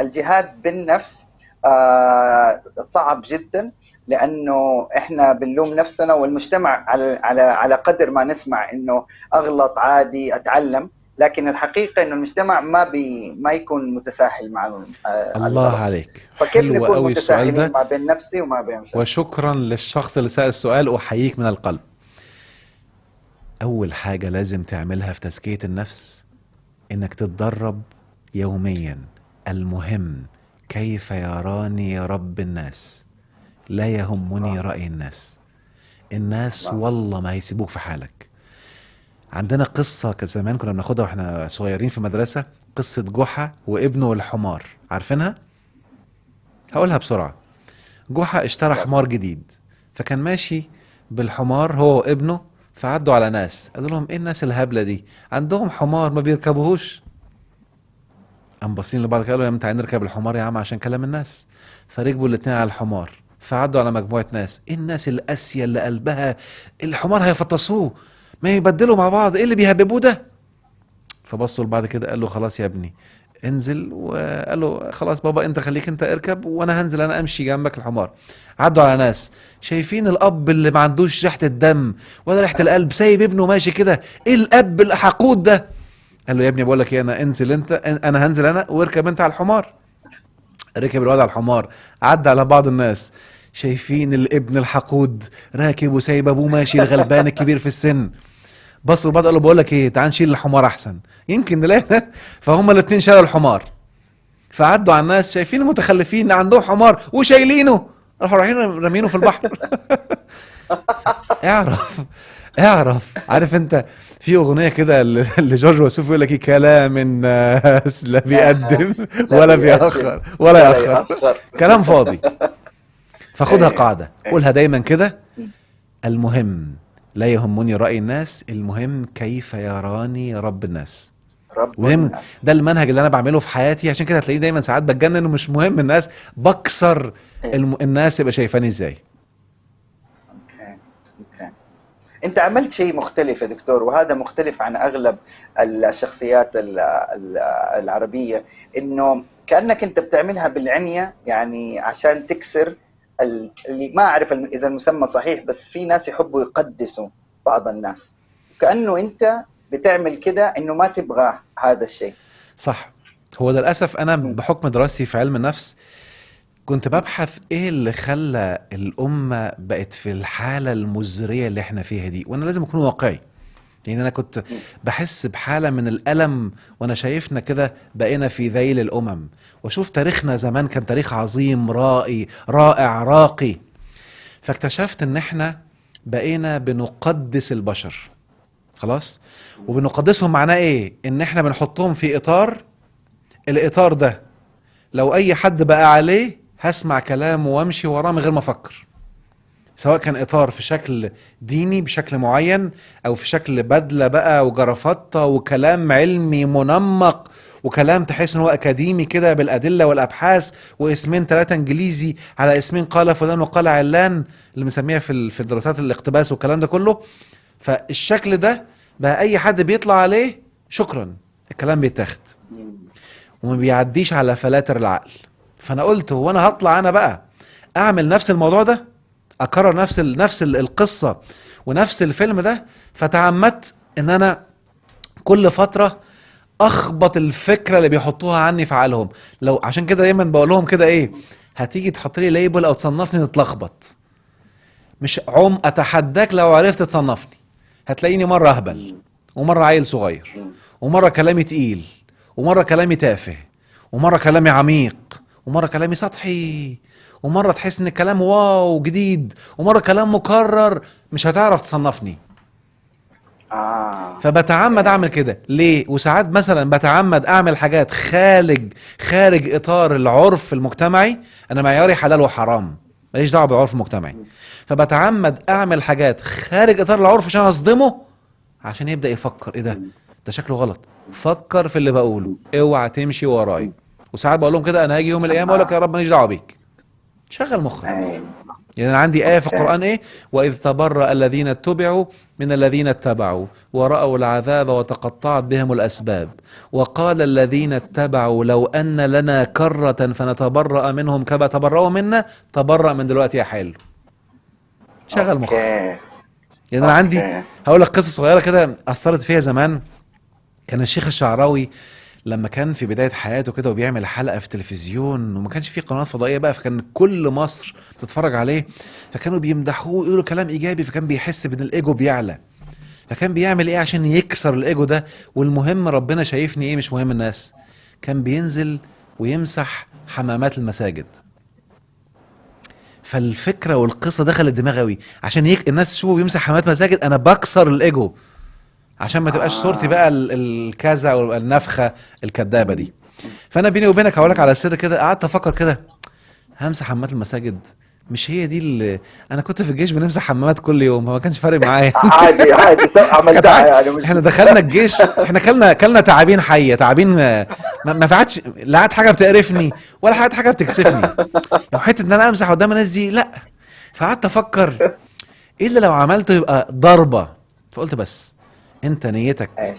الجهاد بالنفس صعب جدا لانه احنا بنلوم نفسنا والمجتمع على قدر ما نسمع انه اغلط عادي اتعلم، لكن الحقيقه انه المجتمع ما يكون متساهل مع الله عليك. فكيف نكون متساهلين ما بين نفسي وما بين مجتمع؟ وشكرا للشخص اللي سأل السؤال احييك من القلب. اول حاجه لازم تعملها في تزكيه النفس انك تتدرب يوميا. المهم كيف يراني رب الناس لا يهمني رأي الناس والله ما هيسيبوك في حالك. عندنا قصة زمان كنا بناخدها واحنا صغيرين في مدرسة، قصة جحا وابنه والحمار. عارفينها؟ هقولها بسرعة. جحا اشترى حمار جديد فكان ماشي بالحمار هو وابنه فعدوا على ناس قالوا لهم ايه الناس الهبله دي، عندهم حمار ما بيركبوهوش. قام باصين لبعض كده قالوا يا عم تعالى نركب الحمار يا عم عشان كلام الناس. فركبوا الاتنين على الحمار، فعدوا على مجموعه ناس، ايه الناس القاسيه اللي قلبها الحمار هيفطسوه، ما يبدلوا مع بعض، ايه اللي بيهببوه ده. فبصوا لبعض كده قال له خلاص يا ابني انزل، وقال له خلاص بابا انت خليك انت اركب وانا هنزل انا امشي جنبك الحمار. عدوا على ناس شايفين الاب اللي ما عندوش ريحه الدم ولا ريحه القلب سايب ابنه ماشي كده، ايه الاب الحقود ده. قال له يا ابني بقول لك ايه، انا انزل انت، انا هنزل انا واركب انت على الحمار. ركب الواد على الحمار، عدى على بعض الناس شايفين الابن الحقود راكب وسايب ابوه ماشي الغلبان الكبير في السن. بصوا لبعض قالوا بقول لك ايه تعال نشيل الحمار احسن يمكن نلاقي فهم الاثنين شالوا الحمار. فعدوا على الناس شايفين المتخلفين عندهم حمار وشايلينه، راحوا رايحين رامينه في البحر. اعرف عارف انت في اغنيه كده لجورج وسوف يقول لك ايه، كلام الناس لا بيقدم لا ولا بيقدم بيأخر ولا ولا يأخر، يأخر. كلام فاضي. فخدها ايه قاعده ايه قولها دايما كده، المهم لا يهمني رأي الناس، المهم كيف يراني رب الناس. رب مهم، الناس. ده المنهج اللي انا بعمله في حياتي، عشان كده هتلاقيني دايما ساعات بتجنن ومش مهم الناس، بكسر ايه الناس يبقى شايفاني ازاي. اوكي اوكي. انت عملت شيء مختلف يا دكتور، وهذا مختلف عن اغلب الشخصيات العربية، انه كأنك انت بتعملها بالعنية، يعني عشان تكسر اللي ما اعرف اذا المسمى صحيح، بس في ناس يحبوا يقدسوا بعض الناس، كأنه انت بتعمل كده انه ما تبغى هذا الشيء. صح. هو ده للأسف أنا م- بحكم دراستي في علم النفس كنت م- ببحث ايه اللي خلى الأمة بقت في الحالة المزرية اللي احنا فيها دي، وانا لازم اكون واقعي. يعني انا كنت م- بحس بحالة من الألم وانا شايفنا كده بقينا في ذيل الأمم، واشوف تاريخنا زمان كان تاريخ عظيم رائع راقي. فاكتشفت ان احنا بقينا بنقدس البشر خلاص. وبنقدسهم معناه ايه؟ ان احنا بنحطهم في اطار، الاطار ده لو اي حد بقى عليه هسمع كلامه وامشي وراه من غير ما افكر، سواء كان اطار في شكل ديني بشكل معين، او في شكل بدلة بقى وجرافطة وكلام علمي منمق وكلام تحس ان هو اكاديمي كده بالادلة والابحاث واسمين ثلاثة انجليزي على اسمين قال فلان وقال علان اللي مسميها في الدراسات الاقتباس والكلام ده كله. فالشكل ده بقى اي حد بيطلع عليه شكرا الكلام بيتاخد م- وما بيعديش على فلاتر العقل. فانا قلت هو انا هطلع انا بقى اعمل نفس الموضوع ده، اكرر نفس القصة ونفس الفيلم ده. فتعمدت ان انا كل فترة اخبط الفكرة اللي بيحطوها عني في عقلهم. لو عشان كده دايما بقول لهم كده ايه، هتيجي تحط لي ليبل او تصنفني نتلخبط، مش اتحداك لو عرفت تصنفني هتلاقيني مرة اهبل، م- ومرة عيل صغير، م- ومرة كلامي تقيل، ومرة كلامي تافه، ومرة كلامي عميق، ومرة كلامي سطحي، ومرة تحس ان الكلام واو جديد، ومرة كلام مكرر، مش هتعرف تصنفني. فبتعمد اوكي. اعمل كده ليه، وساعات مثلا بتعمد اعمل حاجات خارج اطار العرف المجتمعي. انا معياري حلال وحرام، ماليش دعوه بالعرف المجتمعي. م- فبتعمد صح. اعمل حاجات خارج اطار العرف عشان اصدمه، عشان يبدا يفكر ايه ده، م- ده شكله غلط، فكر في اللي بقوله، م- اوعى تمشي وراي. م- وساعات بقول لهم كده انا هاجي يوم من الايام اقول لك يا آه. رب ماليش دعوه بيك، شغل مخك. اي يعني أنا عندي آية في اوكي. القرآن إيه، وإذ تبرأ الذين اتبعوا من الذين اتبعوا ورأوا العذاب وتقطعت بهم الأسباب وقال الذين اتبعوا لو أن لنا كرة فنتبرأ منهم كما تبرأوا منا، تبرأ من دلوقتي يا حلو، شغل مخك. اوكي يعني أنا عندي، اوكي. هقول لك قصة صغيرة كده أثرت فيها زمان. كان الشيخ الشعراوي لما كان في بداية حياته كده وبيعمل حلقة في تلفزيون وما كانش فيه قنوات فضائية بقى، فكان كل مصر بتتفرج عليه، فكانوا بيمدحوه يقولوا كلام إيجابي، فكان بيحس بأن الإيجو بيعلى. فكان بيعمل إيه عشان يكسر الإيجو ده، والمهم ربنا شايفني إيه مش مهم الناس، كان بينزل ويمسح حمامات المساجد. فالفكرة والقصة دخلت دماغي قوي، عشان الناس تشوفه بيمسح حمامات مساجد أنا بكسر الإيجو، عشان ما تبقاش صورتي بقى آه. الكذا او النفخه الكدابه دي. فانا بيني وبينك هقول لك على سر كده، قعدت افكر كده همسح حمامات المساجد مش هي دي اللي انا كنت في الجيش بنمسح حمامات كل يوم، فما كانش فارق معايا. عادي عادي كانت عملتها عادي. يعني، مش احنا دخلنا الجيش، احنا كلنا تعابين حيه، تعابين ما فعتش، لا عاد حاجه بتقرفني ولا حاجه بتكسفني. يعني حته ان انا امسح قدام الناس دي لا. فقعدت افكر ايه اللي لو عملته يبقى ضربه. فقلت بس انت نيتك ايش.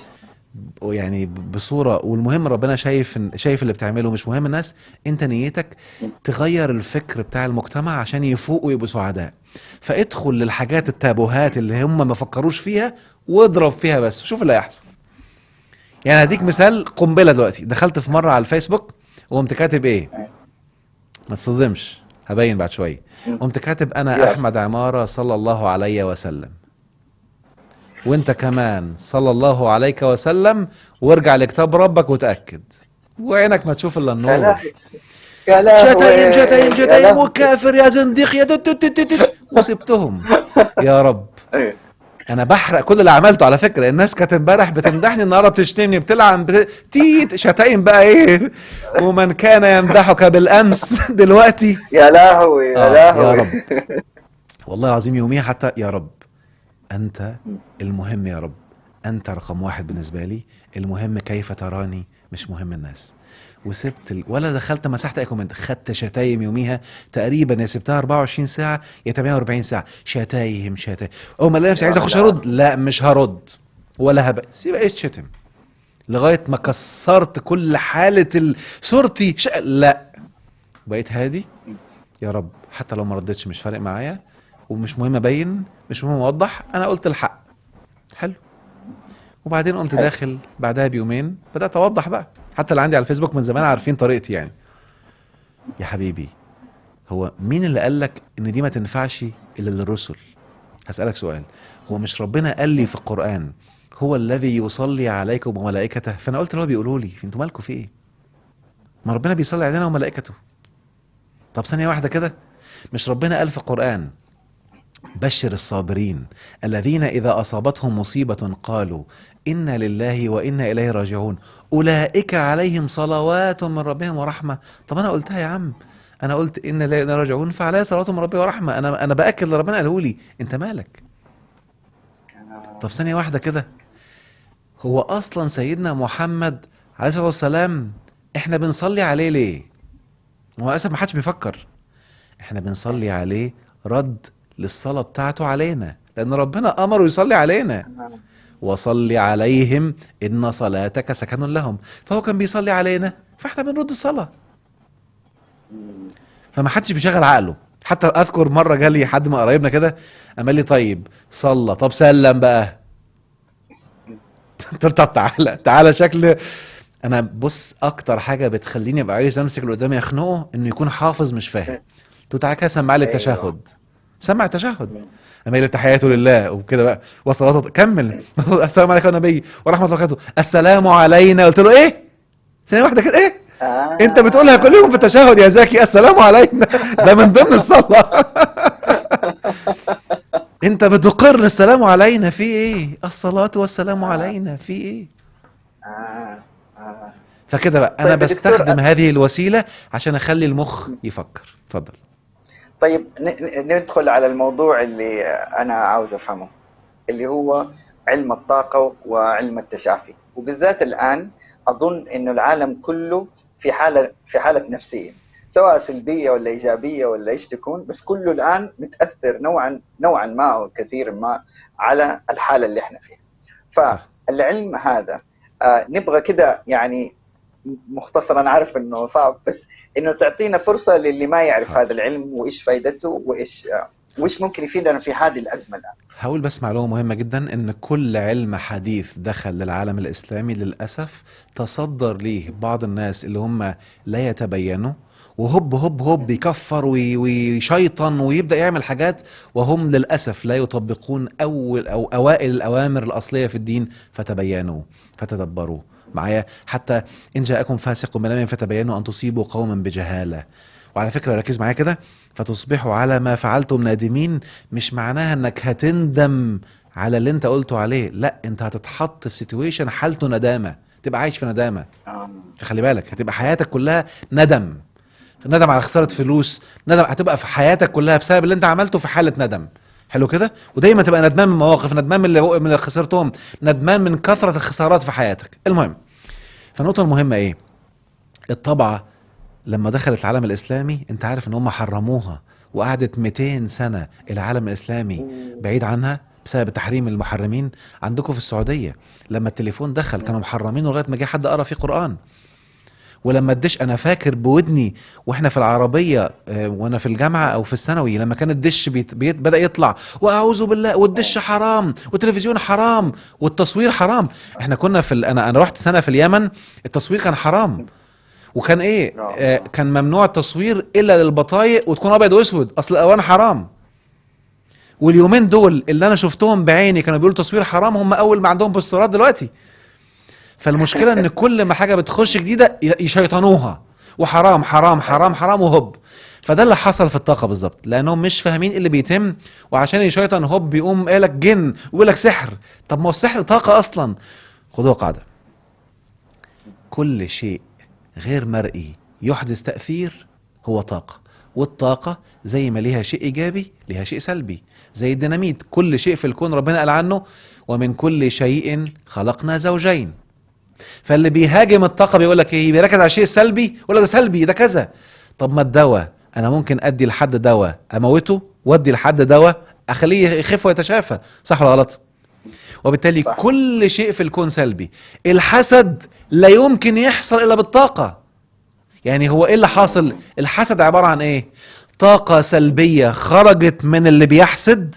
يعني بصوره، والمهم ربنا شايف اللي بتعمله، مش مهم الناس. انت نيتك تغير الفكر بتاع المجتمع عشان يفوقوا ويبقوا سعداء. فادخل للحاجات التابوهات اللي هم ما فكروش فيها واضرب فيها بس وشوف اللي هيحصل. يعني هديك مثال قنبله دلوقتي. دخلت في مره على الفيسبوك وقمت كاتب ايه، ما تصدمش هبين بعد شويه. قمت كاتب انا يلا. احمد عماره صلى الله عليه وسلم، وانت كمان صلى الله عليك وسلم، وارجع لكتاب ربك وتأكد، وعينك ما تشوف الا يا النور. لهوي يا لهوي شتايم شتايم يا شتايم لهوي. وكافر يا زنديق يا وسبتهم. يا رب إيه. انا بحرق كل اللي عملته. على فكره الناس كانت امبارح بتمدحني، النهارده بتشتمني، بتلعن تيت شتايم بقى ايه. ومن كان يمدحك بالامس دلوقتي يا لهوي يا يا لهوي. رب. والله العظيم يوميها حتى يا رب انت المهم، يا رب انت رقم واحد بالنسبه لي. المهم كيف تراني، مش مهم الناس. وسبت ولا دخلت مسحت اي كومنت. خدت شتايم يوميها تقريبا، يا سبتها 24 ساعه يا 48 ساعه شتايم. اول ما الاقي نفسي عايز اخش ارد، لا مش هرد ولا هبقى سيب ايش شتم لغايه ما كسرت كل حاله صورتي لا بقيت هادي. يا رب حتى لو ما ردتش مش فارق معايا، ومش مهم ابين، مش مهم اوضح، انا قلت الحق. حلو. وبعدين قمت حلو. داخل بعدها بيومين بدات اوضح بقى. حتى اللي عندي على الفيسبوك من زمان عارفين طريقتي يعني. يا حبيبي هو مين اللي قالك ان دي ما تنفعش الا للرسل؟ هسألك سؤال. هو مش ربنا قال لي في القرآن هو الذي يصلي عليكم وملائكته؟ فانا قلت له بيقولوا لي انتوا مالكم في ايه؟ ما ربنا بيصلي علينا وملائكته. طب ثانية واحدة كده، مش ربنا قال في القرآن بشر الصابرين الذين إذا أصابتهم مصيبة قالوا إنا لله وإنا إليه راجعون أولئك عليهم صلوات من ربهم ورحمة. طب أنا قلتها يا عم، أنا قلت إنا لله وإنا راجعون فعليا صلوات من ربي ورحمة. أنا بأكد اللي ربنا قاله لي. أنت مالك؟ طب ثانية واحدة كده، هو أصلا سيدنا محمد عليه الصلاة والسلام إحنا بنصلي عليه ليه؟ هو للأسف ما حدش بيفكر. إحنا بنصلي عليه رد للصلاة بتاعته علينا، لأن ربنا أمره يصلي علينا. وصلي عليهم إن صلاتك سكن لهم. فهو كان بيصلي علينا فإحنا بنرد الصلاة. فما حدش بيشغل عقله. حتى أذكر مرة جالي حد من قرايبنا كده قال لي طيب صلى، طب سلم بقى. قلت له تعالى شكل. أنا بص أكتر حاجة بتخليني أبقى عايز أمسك اللي قدامي أخنقه إنه يكون حافظ مش فاهم. قلت له تعالى كده سمع لي التشهد. سمع التشهد. أما إلى تحياته لله وكده بقى وصلاة كمل. السلام عليكم يا نبي ورحمة الله وبركاته، السلام علينا. قلت له إيه؟ ثانية واحدة كده إيه؟ أنت بتقولها كل يوم في التشهد يا زكي السلام علينا، ده من ضمن الصلاة. أنت بتقر السلام علينا في إيه؟ الصلاة والسلام علينا في إيه؟ فكده بقى أنا طيب يا دكتور، بستخدم هذه الوسيلة عشان أخلي المخ يفكر. اتفضل. طيب ندخل على الموضوع اللي أنا عاوز أفهمه، اللي هو علم الطاقة وعلم التشافي، وبالذات الآن أظن إنه العالم كله في حالة نفسية، سواء سلبية ولا إيجابية ولا إيش تكون، بس كله الآن متأثر نوعا ما أو كثيرا ما على الحالة اللي إحنا فيها. فالعلم هذا نبغى كده يعني مختصرا، عارف انه صعب، بس انه تعطينا فرصه للي ما يعرف هذا العلم وايش فائدته وايش ممكن يفيدنا في هذه الازمه الان. هقول بس معلومه مهمه جدا، ان كل علم حديث دخل للعالم الاسلامي للاسف تصدر ليه بعض الناس اللي هم لا يتبينوا، وهوب هوب هوب يكفر ويشيطن ويبدا يعمل حاجات، وهم للاسف لا يطبقون اوائل الاوامر الاصليه في الدين. فتبينوا فتدبروا معايا. حتى إن جاءكم فاسق بنبأ فتبينوا أن تصيبوا قوما بجهالة. وعلى فكرة ركز معايا كده، فتصبحوا على ما فعلتم نادمين. مش معناها انك هتندم على اللي انت قلته عليه، لا، انت هتتحط في سيتويشن حالته ندامة، تبقى عايش في ندامة. فخلي بالك هتبقى حياتك كلها ندم. ندم على خساره فلوس، ندم هتبقى في حياتك كلها بسبب اللي انت عملته في حاله ندم. حلو كده. ودايما تبقى ندمان من مواقف، ندمان من اللي خسرتهم، ندمان من كثره الخسارات في حياتك. المهم، فالنقطه المهمه ايه؟ الطبعه لما دخلت العالم الاسلامي انت عارف ان هم حرموها، وقعدت 200 سنه العالم الاسلامي بعيد عنها بسبب تحريم المحرمين. عندكم في السعوديه لما التليفون دخل كانوا محرمينه لغايه ما جه حد قرا فيه قران. ولما الدش، انا فاكر بودني واحنا في العربيه وانا في الجامعه او في الثانوي، لما كان الدش بدا يطلع واعوذ بالله، والدش حرام، والتلفزيون حرام، والتصوير حرام. احنا كنا في انا رحت سنه في اليمن، التصوير كان حرام. وكان ايه؟ كان ممنوع التصوير الا للبطايق وتكون ابيض واسود، اصل الالوان حرام. واليومين دول اللي انا شفتهم بعيني كانوا بيقولوا تصوير حرام، هم اول ما عندهم بوسترات دلوقتي. فالمشكله ان كل ما حاجه بتخش جديده يشيطنوها، وحرام حرام حرام حرام وهوب. فده اللي حصل في الطاقه بالظبط، لانهم مش فاهمين اللي بيتم، وعشان يشيطن هوب بيقوم قالك جن ويقول لك سحر. طب ما هو السحر طاقه اصلا. خدوها قاعده: كل شيء غير مرئي يحدث تاثير هو طاقه. والطاقه زي ما ليها شيء ايجابي ليها شيء سلبي، زي الديناميت. كل شيء في الكون ربنا قال عنه: ومن كل شيء خلقنا زوجين. فاللي بيهاجم الطاقه بيقول لك ايه؟ بيركز على الشيء السلبي، يقول لك ده سلبي، ده كذا. طب ما الدواء، انا ممكن ادي لحد دواء اموته، وادي لحد دواء اخليه يخف ويتشافى، صح ولا غلط؟ وبالتالي صح. كل شيء في الكون سلبي. الحسد لا يمكن يحصل الا بالطاقه. يعني هو ايه اللي حاصل؟ الحسد عباره عن ايه؟ طاقه سلبيه خرجت من اللي بيحسد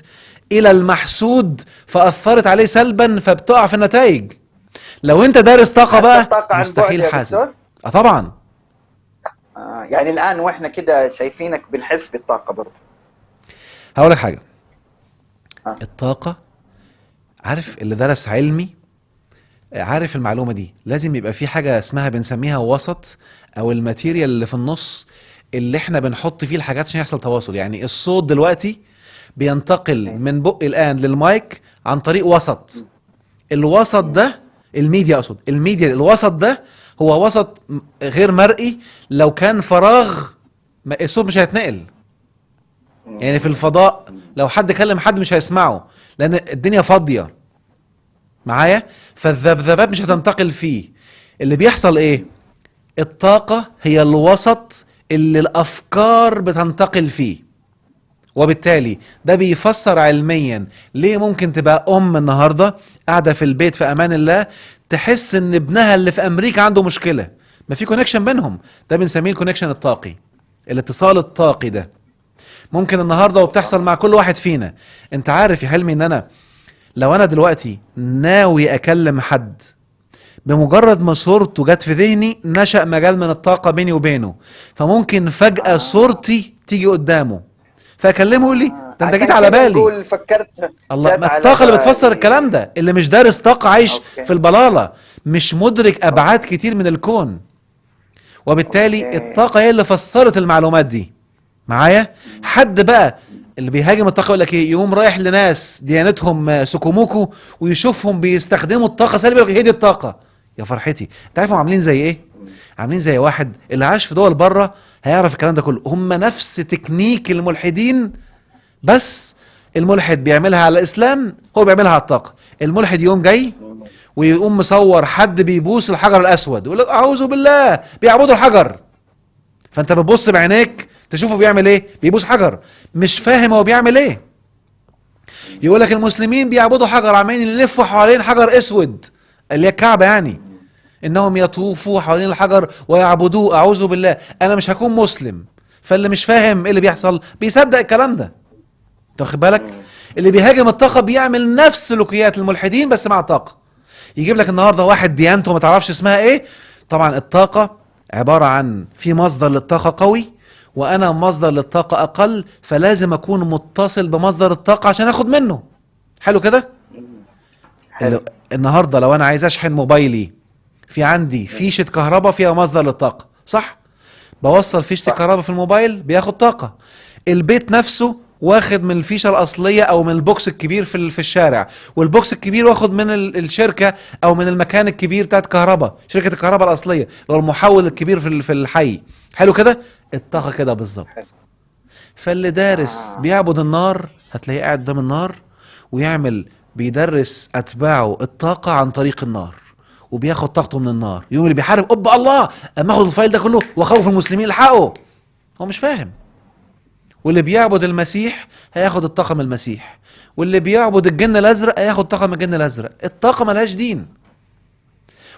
الى المحسود، فاثرت عليه سلبا، فبتقع في النتائج. لو انت دارس طاقه حتى بقى الطاقة عن بعد مستحيل يا حاسد. دكتور؟ طبعا. يعني الآن وإحنا كده شايفينك بنحس بالطاقة برضه. هقول لك حاجه. آه. الطاقه، عارف اللي درس علمي عارف المعلومه دي، لازم يبقى في حاجه اسمها بنسميها وسط، او الماتيريال اللي في النص اللي احنا بنحط فيه الحاجات عشان يحصل تواصل. يعني الصوت دلوقتي بينتقل من بق الان للمايك عن طريق وسط. الوسط ده الميديا، اقصد الميديا. الوسط ده هو وسط غير مرئي، لو كان فراغ الصوت مش هيتنقل. يعني في الفضاء لو حد كلم حد مش هيسمعه، لان الدنيا فاضيه معايا، فالذبذبات مش هتنتقل فيه. اللي بيحصل ايه؟ الطاقه هي الوسط اللي الافكار بتنتقل فيه. وبالتالي ده بيفسر علميا ليه ممكن تبقى النهارده قاعده في البيت في امان الله تحس ان ابنها اللي في امريكا عنده مشكله، ما في كونكشن بينهم. ده بنسميه الكونكشن الطاقي، الاتصال الطاقي ده ممكن النهارده وبتحصل مع كل واحد فينا. انت عارف يا حلمي ان انا لو انا دلوقتي ناوي اكلم حد، بمجرد ما صورته جت في ذهني نشأ مجال من الطاقه بيني وبينه، فممكن فجأة صورتي تيجي قدامه فاكلمه يقول لي ده انت جيت على بالي. نقول فكرت الله، جات ما على الطاقه اللي بتفسر بالي. الكلام ده، اللي مش دارس طاقه عايش أوكي. في البلاله، مش مدرك ابعاد كتير من الكون. وبالتالي أوكي. الطاقه هي اللي فسرت المعلومات دي معايا. حد بقى اللي بيهاجم الطاقه يقول لك ايه؟ يقوم رايح لناس ديانتهم سكوموكو ويشوفهم بيستخدموا الطاقه سلبي، يقول لك هي دي الطاقه. يا فرحتي، انت عارفهم عاملين زي ايه؟ عاملين زي واحد اللي عاش في دول بره هيعرف الكلام ده كله. هم نفس تكنيك الملحدين، بس الملحد بيعملها على الاسلام، هو بيعملها على الطاقه. الملحد يقوم جاي ويقوم مصور حد بيبوس الحجر الاسود، يقول لك اعوذ بالله بيعبدوا الحجر. فانت بتبص بعينيك تشوفه بيعمل ايه؟ بيبوس حجر، مش فاهم هو بيعمل ايه. يقول لك المسلمين بيعبدوا حجر، عمالين يلفوا حوالين حجر اسود اللي هي الكعبه، يعني انهم يطوفوا حوالين الحجر ويعبدوه. اعوذ بالله، انا مش هكون مسلم. فاللي مش فاهم ايه اللي بيحصل بيصدق الكلام ده. انت واخد بالك؟ اللي بيهاجم الطاقه بيعمل نفس سلوكيات الملحدين بس مع طاقه. يجيب لك النهارده واحد ديانته ما تعرفش اسمها ايه. طبعا الطاقه عباره عن في مصدر للطاقه قوي، وانا مصدر للطاقه اقل، فلازم اكون متصل بمصدر الطاقه عشان اخد منه. حلو كده؟ حلو. النهارده لو انا عايز اشحن موبايلي، في عندي فيشه كهرباء فيها مصدر للطاقه، صح؟ بوصل فيشه صح. الكهرباء في الموبايل بياخد طاقه. البيت نفسه واخد من الفيشه الاصليه او من البوكس الكبير في الشارع، والبوكس الكبير واخد من الشركه او من المكان الكبير بتاعت كهرباء، شركه الكهرباء الاصليه اللي هو المحول الكبير في الحي. حلو كده؟ الطاقه كده بالظبط. فاللي دارس بيعبد النار هتلاقيه قاعد قدام النار بيدرس اتباعه الطاقه عن طريق النار، وبياخد طاقته من النار. يوم اللي بيحارب اوبا الله، اما اخد الفايل ده كله واخوف المسلمين الحقوا، هو مش فاهم. واللي بيعبد المسيح هياخد الطاقه من المسيح، واللي بيعبد الجن الازرق هياخد طاقه من الجن الازرق. الطاقه ملهاش دين.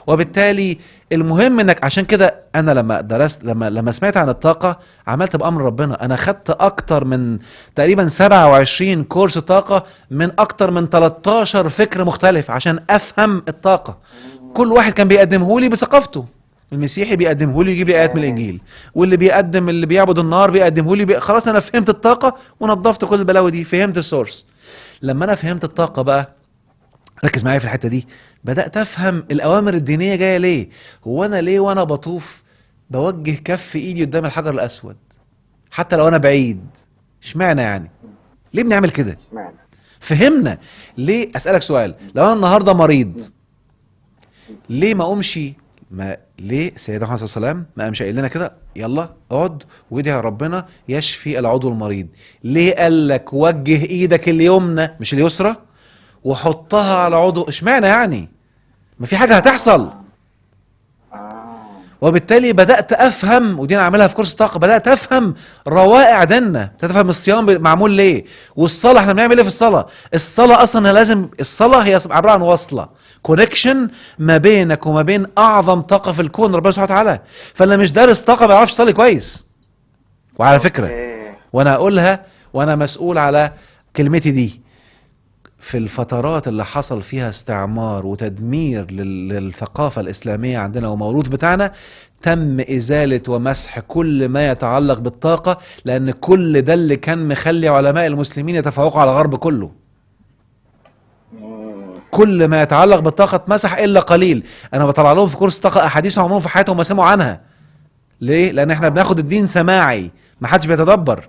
وبالتالي المهم انك، عشان كده انا لما درست، لما سمعت عن الطاقه عملت بامر ربنا. انا خدت اكتر من تقريبا 27 كورس طاقه من اكتر من 13 فكر مختلف عشان افهم الطاقه. كل واحد كان بيقدمه لي بثقافته. المسيحي بيقدمه لي يجيب لي ايات من الانجيل، واللي اللي بيعبد النار بيقدمه لي خلاص انا فهمت الطاقه ونظفت كل البلاوي دي، فهمت السورس. لما انا فهمت الطاقه بقى، ركز معايا في الحته دي، بدات افهم الاوامر الدينيه جايه ليه. هو انا ليه وانا بطوف بوجه كف ايدي قدام الحجر الاسود حتى لو انا بعيد؟ اشمعنى يعني؟ ليه بنعمل كده؟ فهمنا ليه. اسالك سؤال، لو انا النهارده مريض ليه ما اقومش؟ ليه سيدنا محمد صلى الله عليه وسلم ما قامش قايل لنا كده يلا اقعد وادعي ربنا يشفي العضو المريض؟ ليه قال لك وجه ايدك اليمنى مش اليسرى وحطها على عضو؟ اشمعنى يعني؟ ما في حاجه هتحصل. وبالتالي بدات افهم، ودي انا عاملها في كورس الطاقه، بدات افهم روائع ديننا، بدات افهم الصيام معمول ليه، والصلاه احنا بنعمل ايه في الصلاه. الصلاه اصلا لازم، الصلاه هي عباره عن وصله، كونكشن ما بينك وما بين اعظم طاقه في الكون ربنا سبحانه وتعالى. فاللي مش دارس طاقه ما يعرفش يصلي كويس. وعلى فكره وانا اقولها وانا مسؤول على كلمتي دي، في الفترات اللي حصل فيها استعمار وتدمير للثقافة الإسلامية عندنا وموروث بتاعنا، تم إزالة ومسح كل ما يتعلق بالطاقة، لأن كل ده اللي كان مخلي علماء المسلمين يتفوقوا على الغرب كله. كل ما يتعلق بالطاقة اتمسح إلا قليل. أنا بطلع لهم في كورس طاقة أحاديث عمرهم في حياتهم ما سمعوا عنها. ليه؟ لأن احنا بناخد الدين سماعي، ما حدش بيتدبر.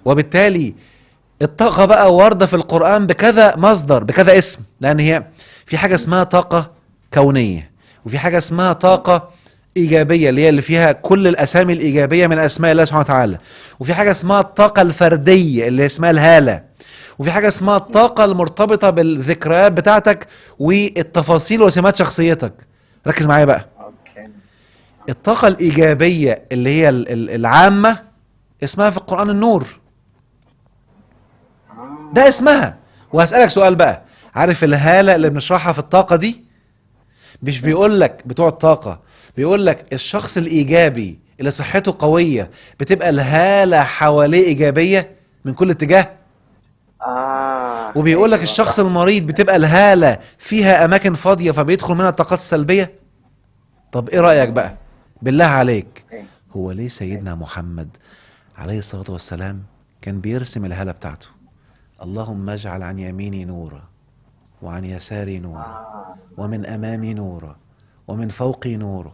وبالتالي الطاقة بقى واردة في القرآن بكذا مصدر بكذا اسم، لأن هي في حاجة اسمها طاقة كونية، وفي حاجة اسمها طاقة إيجابية اللي فيها كل الأسامي الإيجابية من أسماء الله سبحانه وتعالى، وفي حاجة اسمها الطاقة الفردية اللي اسمها الهالة، وفي حاجة اسمها الطاقة المرتبطة بالذكريات بتاعتك والتفاصيل وسمات شخصيتك. ركز معايا بقى. الطاقة الإيجابية اللي هي العامة اسمها في القرآن النور، ده اسمها. وهسألك سؤال بقى، عارف الهالة اللي بنشرحها في الطاقة دي؟ مش بيقول لك بتوع الطاقة، بيقول لك الشخص الإيجابي اللي صحته قوية بتبقى الهالة حواليه إيجابية من كل اتجاه. وبيقول لك الشخص المريض بتبقى الهالة فيها أماكن فاضية فبيدخل منها الطاقات السلبية. طب إيه رأيك بقى؟ بالله عليك، هو ليه سيدنا محمد عليه الصلاة والسلام كان بيرسم الهالة بتاعته؟ اللهم اجعل عن يميني نورا وعن يساري نورا ومن امامي نورا ومن فوقي نورا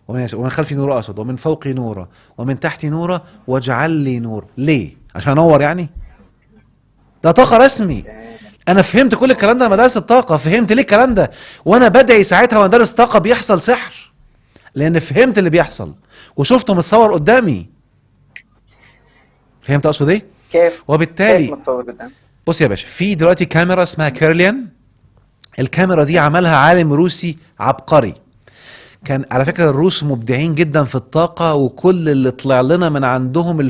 ومن خلفي نورا، اقصد ومن فوقي نورا ومن تحتي نورا واجعل لي نور. ليه؟ عشان انور يعني؟ ده طاقة رسمي. انا فهمت كل الكلام ده لما درست الطاقة، فهمت ليه الكلام ده، وانا بدعي ساعتها وانا دارس طاقة بيحصل سحر، لان فهمت اللي بيحصل وشفته متصور قدامي. فهمت اقصد ايه؟ كيف؟ وبالتالي كيف متصور قدام؟ بص يا باشا، في دلوقتي كاميرا اسمها كيرليان. الكاميرا دي عملها عالم روسي عبقري. كان على فكرة الروس مبدعين جدا في الطاقة، وكل اللي طلع لنا من عندهم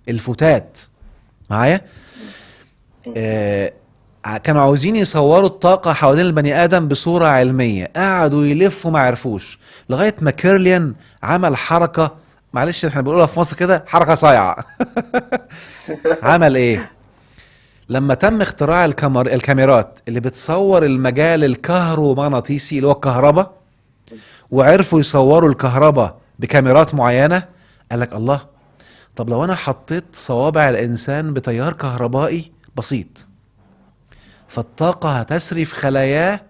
الفتات معايا. كانوا عاوزين يصوروا الطاقة حوالين البني آدم بصورة علمية، قعدوا يلفوا ما عرفوش، لغاية ما كيرليان عمل حركة، معلش احنا بنقولها في مصر كده حركة صايعة. عمل ايه؟ لما تم اختراع الكاميرات اللي بتصور المجال الكهرومغناطيسي اللي هو الكهرباء، وعرفوا يصوروا الكهرباء بكاميرات معينة، قال لك الله، طب لو انا حطيت صوابع الانسان بتيار كهربائي بسيط، فالطاقة هتسري في خلاياه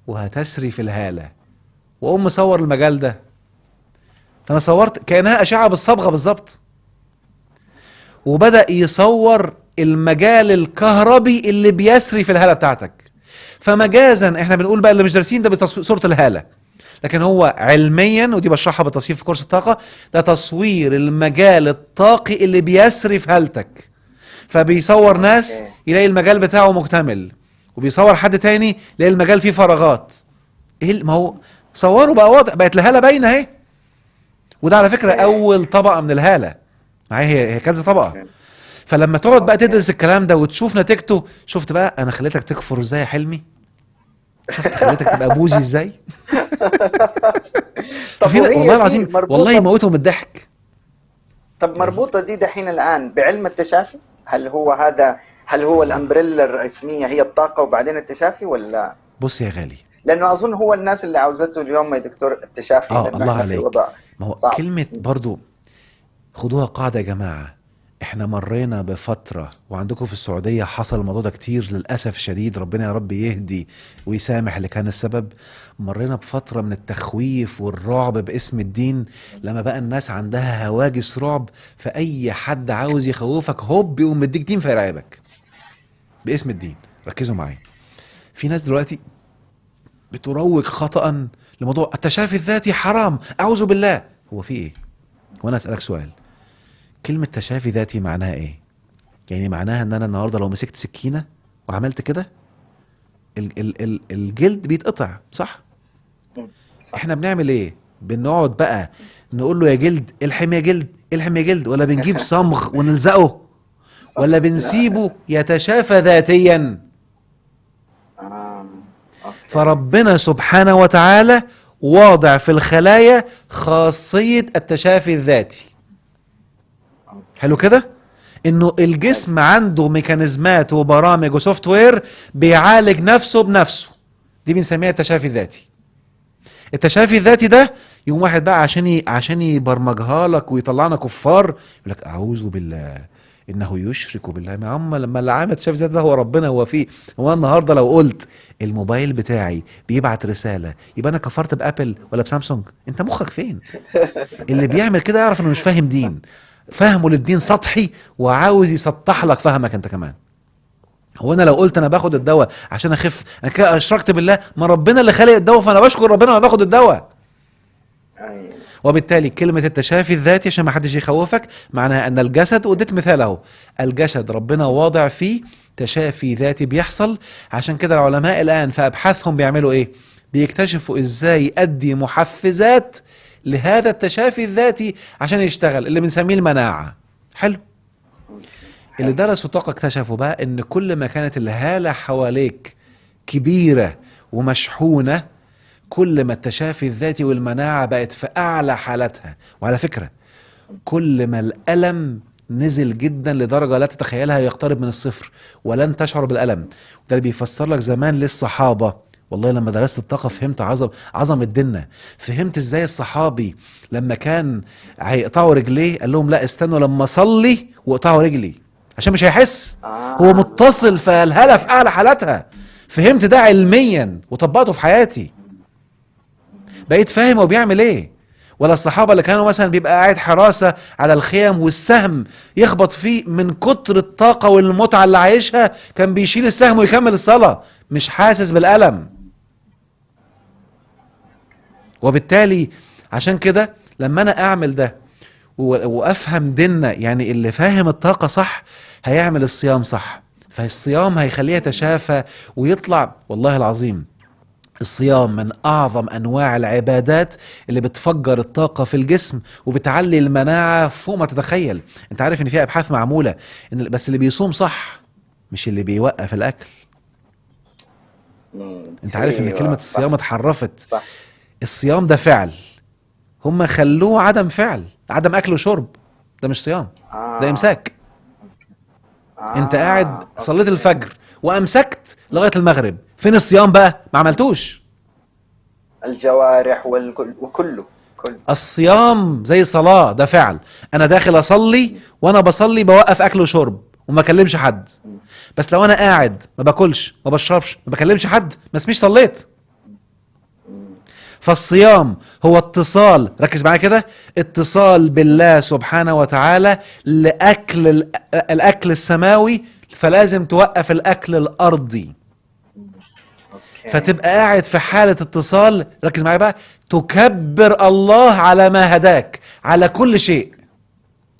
وهتسري في الهالة، واقوم مصور المجال ده. فانا صورت كأنها اشعة بالصبغة بالظبط. وبدأ يصور المجال الكهربي اللي بيسري في الهالة بتاعتك. فمجازا احنا بنقول بقى اللي مش دارسين ده بصورة الهالة، لكن هو علميا، ودي بشرحها بالتفصيل في كورس الطاقة، ده تصوير المجال الطاقي اللي بيسري في هالتك. فبيصور ناس يلاقي المجال بتاعه مكتمل، وبيصور حد تاني يلاقي المجال فيه فراغات. ايه ما هو صوره بقى واضح، بقت الهالة باينة اهي. وده على فكرة اول طبقة من الهالة، معايا هي كذا طبقة. فلما تقعد بقى تدرس الكلام ده وتشوف نتيجته، شفت بقى انا خليتك تكفر ازاي يا حلمي؟ شفت خليتك تبقى بوزي ازاي؟ طب ففي والله وهي العظيم دي والله مربوطة يموتهم من الضحك. طب مربوطة دي دحين الآن بعلم التشافي؟ هل هو الأمبريلا الرسمية هي الطاقة وبعدين التشافي ولا؟ بص يا غالي، لأنه أظن هو الناس اللي عاوزته اليوم يا دكتور التشافي، لأنه الله احنا في عليك. وضع ما هو صعب. كلمة برضو خدوها قاعدة يا جماعة. احنا مرينا بفترة، وعندكم في السعودية حصل الموضوع ده كتير للأسف الشديد، ربنا يا رب يهدي ويسامح اللي كان السبب. مرينا بفترة من التخويف والرعب باسم الدين، لما بقى الناس عندها هواجس رعب، فأي حد عاوز يخوفك هوب يقوم مديك دين فيرعبك باسم الدين. ركزوا معايا، في ناس دلوقتي بتروج خطأ لموضوع التشافي الذاتي حرام، أعوذ بالله. هو في إيه؟ وأنا أسألك سؤال، كلمة تشافي ذاتي معناها إيه؟ يعني معناها إن أنا النهاردة لو مسكت سكينة وعملت كده الجلد بيتقطع، صح؟ صح. إحنا بنعمل إيه؟ بنقعد بقى نقول له يا جلد الحم يا جلد الحم يا جلد، ولا بنجيب صمغ ونلزقه، ولا لا. بنسيبه يتشافى ذاتيا؟ آه. أوكي. فربنا سبحانه وتعالى واضع في الخلايا خاصية التشافي الذاتي. حلو كده؟ انه الجسم عنده ميكانيزمات وبرامج وسوفت وير بيعالج نفسه بنفسه، دي بنسميها التشافي الذاتي. التشافي الذاتي ده يوم واحد بقى عشان يبرمجها لك ويطلعنا كفار، يقول لك اعوذ بالله انه يشرك بالله. ما هم لما اللي عامل التشافي الذاتي ده هو ربنا، هو فيه. هو النهارده لو قلت الموبايل بتاعي بيبعت رساله يبقى انا كفرت بابل ولا بسامسونج؟ انت مخك فين؟ اللي بيعمل كده يعرف انه مش فاهم دين، فهمه للدين سطحي وعاوز يسطح لك فهمك انت كمان. هو انا لو قلت انا باخد الدواء عشان اخف، انا كده اشركت بالله؟ ما ربنا اللي خالق الدواء، فانا بشكر ربنا لما باخد الدواء. أيوة. وبالتالي كلمة التشافي الذاتي عشان ما حدش يخوفك معناها ان الجسد، واديت مثال اهو، الجسد ربنا واضع فيه تشافي ذاتي بيحصل. عشان كده العلماء الان في ابحاثهم بيعملوا ايه؟ بيكتشفوا ازاي يؤدي محفزات لهذا التشافي الذاتي عشان يشتغل، اللي بنسميه المناعة. حلو. اللي درسوا طاقة اكتشفوا بقى ان كل ما كانت الهالة حواليك كبيرة ومشحونة، كل ما التشافي الذاتي والمناعة بقت في اعلى حالتها. وعلى فكرة كل ما الألم نزل جدا لدرجة لا تتخيلها، يقترب من الصفر ولن تشعر بالألم. ده اللي بيفسر لك زمان للصحابة. والله لما درست الطاقة فهمت عظمة ديننا. فهمت ازاي الصحابي لما كان هيقطعوا رجليه قال لهم لا استنوا لما اصلي واقطعوا رجلي، عشان مش هيحس، هو متصل، فالهالة في اعلى حالاتها. فهمت ده علميا وطبقته في حياتي، بقيت فاهم هو بيعمل ايه. ولا الصحابة اللي كانوا مثلا بيبقى قاعد حراسة على الخيم والسهم يخبط فيه، من كتر الطاقة والمتعة اللي عايشها كان بيشيل السهم ويكمل الصلاة مش حاسس بالألم. وبالتالي عشان كده لما انا اعمل ده وافهم ديننا، يعني اللي فاهم الطاقة صح هيعمل الصيام صح، فالصيام هيخليه يتشافى ويطلع. والله العظيم الصيام من اعظم انواع العبادات اللي بتفجر الطاقة في الجسم وبتعلي المناعة فوق ما تتخيل. انت عارف ان في ابحاث معمولة ان بس اللي بيصوم صح مش اللي بيوقف الاكل. انت عارف ان كلمة الصيام اتحرفت. صح. الصيام ده فعل، هم خلوه عدم فعل، عدم اكل وشرب. ده مش صيام، ده امساك. انت قاعد صليت الفجر وامسكت لغاية المغرب، فين الصيام بقى؟ ما عملتوش. الجوارح وكله. الصيام زي صلاة، ده فعل. انا داخل اصلي وانا بصلي بوقف اكل وشرب وما اكلمش حد. بس لو انا قاعد ما باكلش ما بشربش ما بكلمش حد، ما اسميش صليت. فالصيام هو اتصال، ركز معايا كده، اتصال بالله سبحانه وتعالى لأكل الأكل السماوي، فلازم توقف الأكل الأرضي. اوكي. فتبقى قاعد في حالة اتصال، ركز معايا بقى، تكبر الله على ما هداك على كل شيء،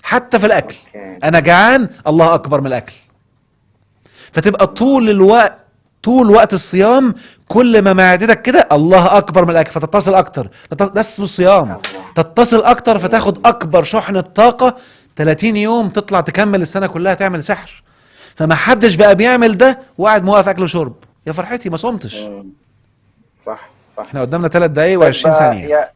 حتى في الأكل. اوكي. أنا جعان، الله أكبر من الأكل. فتبقى طول الوقت، طول وقت الصيام كل ما معدتك كده الله اكبر من الاكل، فتتصل اكتر. ده اسمه الصيام، الله. تتصل اكتر فتاخد اكبر شحنة طاقة. 30 يوم تطلع تكمل السنة كلها تعمل سحر. فما حدش بقى بيعمل ده وقاعد موقف اكل وشرب، يا فرحتي ما صمتش. مم. صح صح. احنا قدامنا 3 دقايق طيب و20 ثانية.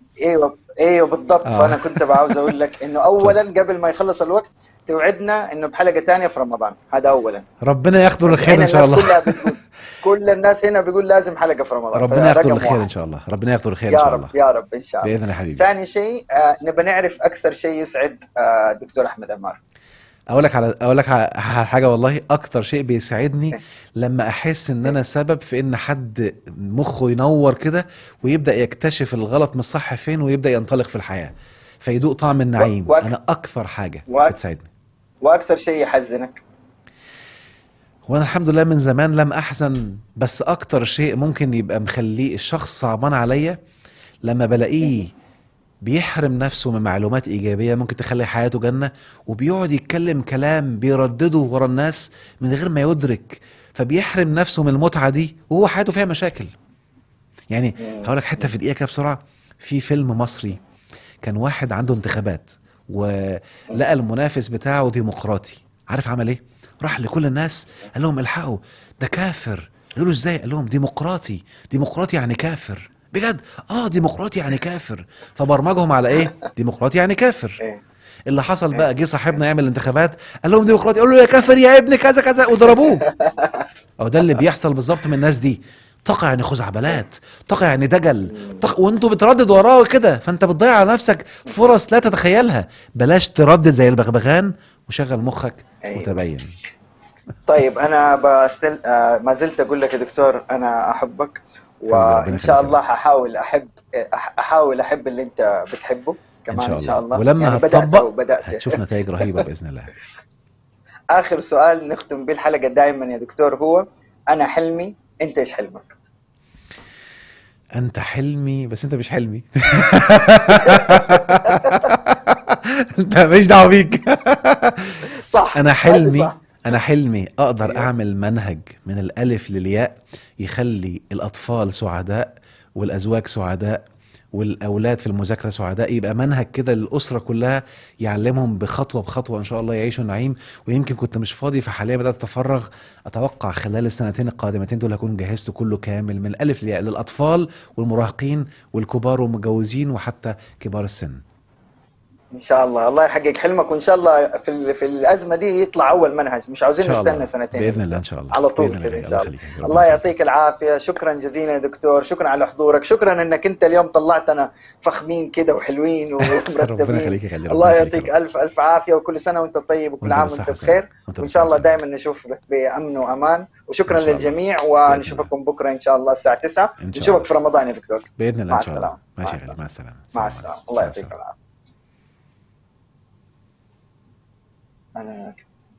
ايوه بالضبط. اه فانا كنت بعاوز اقول لك انه اتفضل. اولا قبل ما يخلص الوقت توعدنا انه بحلقه ثانيه في رمضان، هذا اولا. ربنا ياخده يعني الخير هنا ان شاء الناس الله. كلها بتقول، كل الناس هنا بيقول لازم حلقه في رمضان، ربنا ياخده فرقم الخير ان واحد. شاء الله، ربنا ياخده الخير ان يا شاء رب الله. يا رب ان شاء الله. باذن الله حبيبي. ثاني شيء نبى نعرف اكثر شيء يسعد دكتور احمد عمار. اقول لك على حاجه، والله اكتر شيء بيسعدني لما احس ان انا سبب في ان حد مخه ينور كده ويبدا يكتشف الغلط من الصح فين، ويبدا ينطلق في الحياه فيدوق طعم النعيم. انا اكثر حاجه بتسعدني. واكثر شيء يحزنك. وانا الحمد لله من زمان لم احزن، بس اكتر شيء ممكن يبقى مخليه الشخص صعبان عليا لما بلاقيه بيحرم نفسه من معلومات إيجابية ممكن تخلي حياته جنة، وبيقعد يتكلم كلام بيردده ورا الناس من غير ما يدرك، فبيحرم نفسه من المتعة دي وهو حياته فيها مشاكل. يعني هقولك حتة في دقيقة كده بسرعة. في فيلم مصري كان واحد عنده انتخابات ولقى المنافس بتاعه ديمقراطي، عارف عمل ايه؟ راح لكل الناس قال لهم الحقوا ده كافر. قالوا له ازاي؟ قال لهم ديمقراطي، ديمقراطي يعني كافر. بجد؟ اه ديمقراطي يعني كافر. فبرمجهم على ايه؟ ديمقراطي يعني كافر. ايه اللي حصل بقى، ايه جه صاحبنا يعمل الانتخابات قال لهم ديمقراطي، قالوا له يا كافر يا ابن كذا كذا وضربوه. او ده اللي بيحصل بالظبط من الناس دي. طاقة يعني خزعبلات، طاقة يعني دجل، طاقة وانتوا بتردد وراه كده، فانت بتضيع على نفسك فرص لا تتخيلها. بلاش تردد زي البغبغان وشغل مخك ايوه. وتبين. طيب انا ما زلت اقول لك يا دكتور انا احبك، حبيبي ربنا وان شاء يخليك يا الله رب. هحاول احب اللي انت بتحبه ان كمان شاء ان شاء الله، الله. ولما يعني بدأت هتطبق بدأت هتشوف نتائج رهيبة بإذن الله. اخر سؤال نختم به الحلقة دائما يا دكتور هو: انا حلمي، انت ايش حلمك؟ انت حلمي بس انت مش حلمي. انت مش دعوة بيك. صح، انا هذه حلمي، صح. انا حلمي اقدر ايوه. اعمل منهج من الالف للياء يخلي الاطفال سعداء والازواج سعداء والاولاد في المذاكره سعداء، يبقى منهج كده للاسره كلها يعلمهم بخطوه بخطوه ان شاء الله يعيشوا النعيم. ويمكن كنت مش فاضي فحاليا بدات اتفرغ، اتوقع خلال السنتين القادمتين دول هكون جهزت كله كامل من الالف للياء للاطفال والمراهقين والكبار والمتجوزين وحتى كبار السن. ان شاء الله الله يحقق حلمك، وان شاء الله في الازمه دي يطلع اول منهج، مش ان عاوزين شاء نستنى الله سنتين يا باذن الله، دكتور، ان شاء الله على طول باذن الله. كذا ان الله شاء الله. يخليك ربنا الله يخليك. يعطيك العافيه، شكرا جزيلا يا دكتور، شكرا على حضورك، شكرا انك انت اليوم طلعتنا فخمين كده وحلوين ربنا ومرتبين. يخليك يا غالي، الله ربنا يخليك يا يعطيك رب. الف الف عافيه، وكل سنه وانت طيب، وكل وانت عام بالصحه وانت والسلامه، بخير. وانت وان شاء بالصحه الله والسلامه. دائما نشوفك بامن وامان، ان وشكرا شاء الله للجميع، باذن الله. ونشوفكم بكره ان شاء الله الساعه 9، ان شاء ونشوفك الله في رمضان يا دكتور. باذن الله ان مع شاء الله. السلامه. ماشي مع يا غالي، السلامه. مع السلامه، مع السلام عليكم، السلامه، الله مع يعطيك السلامه. العافيه. انا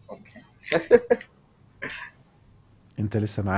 اوكي. انت لسه معانا؟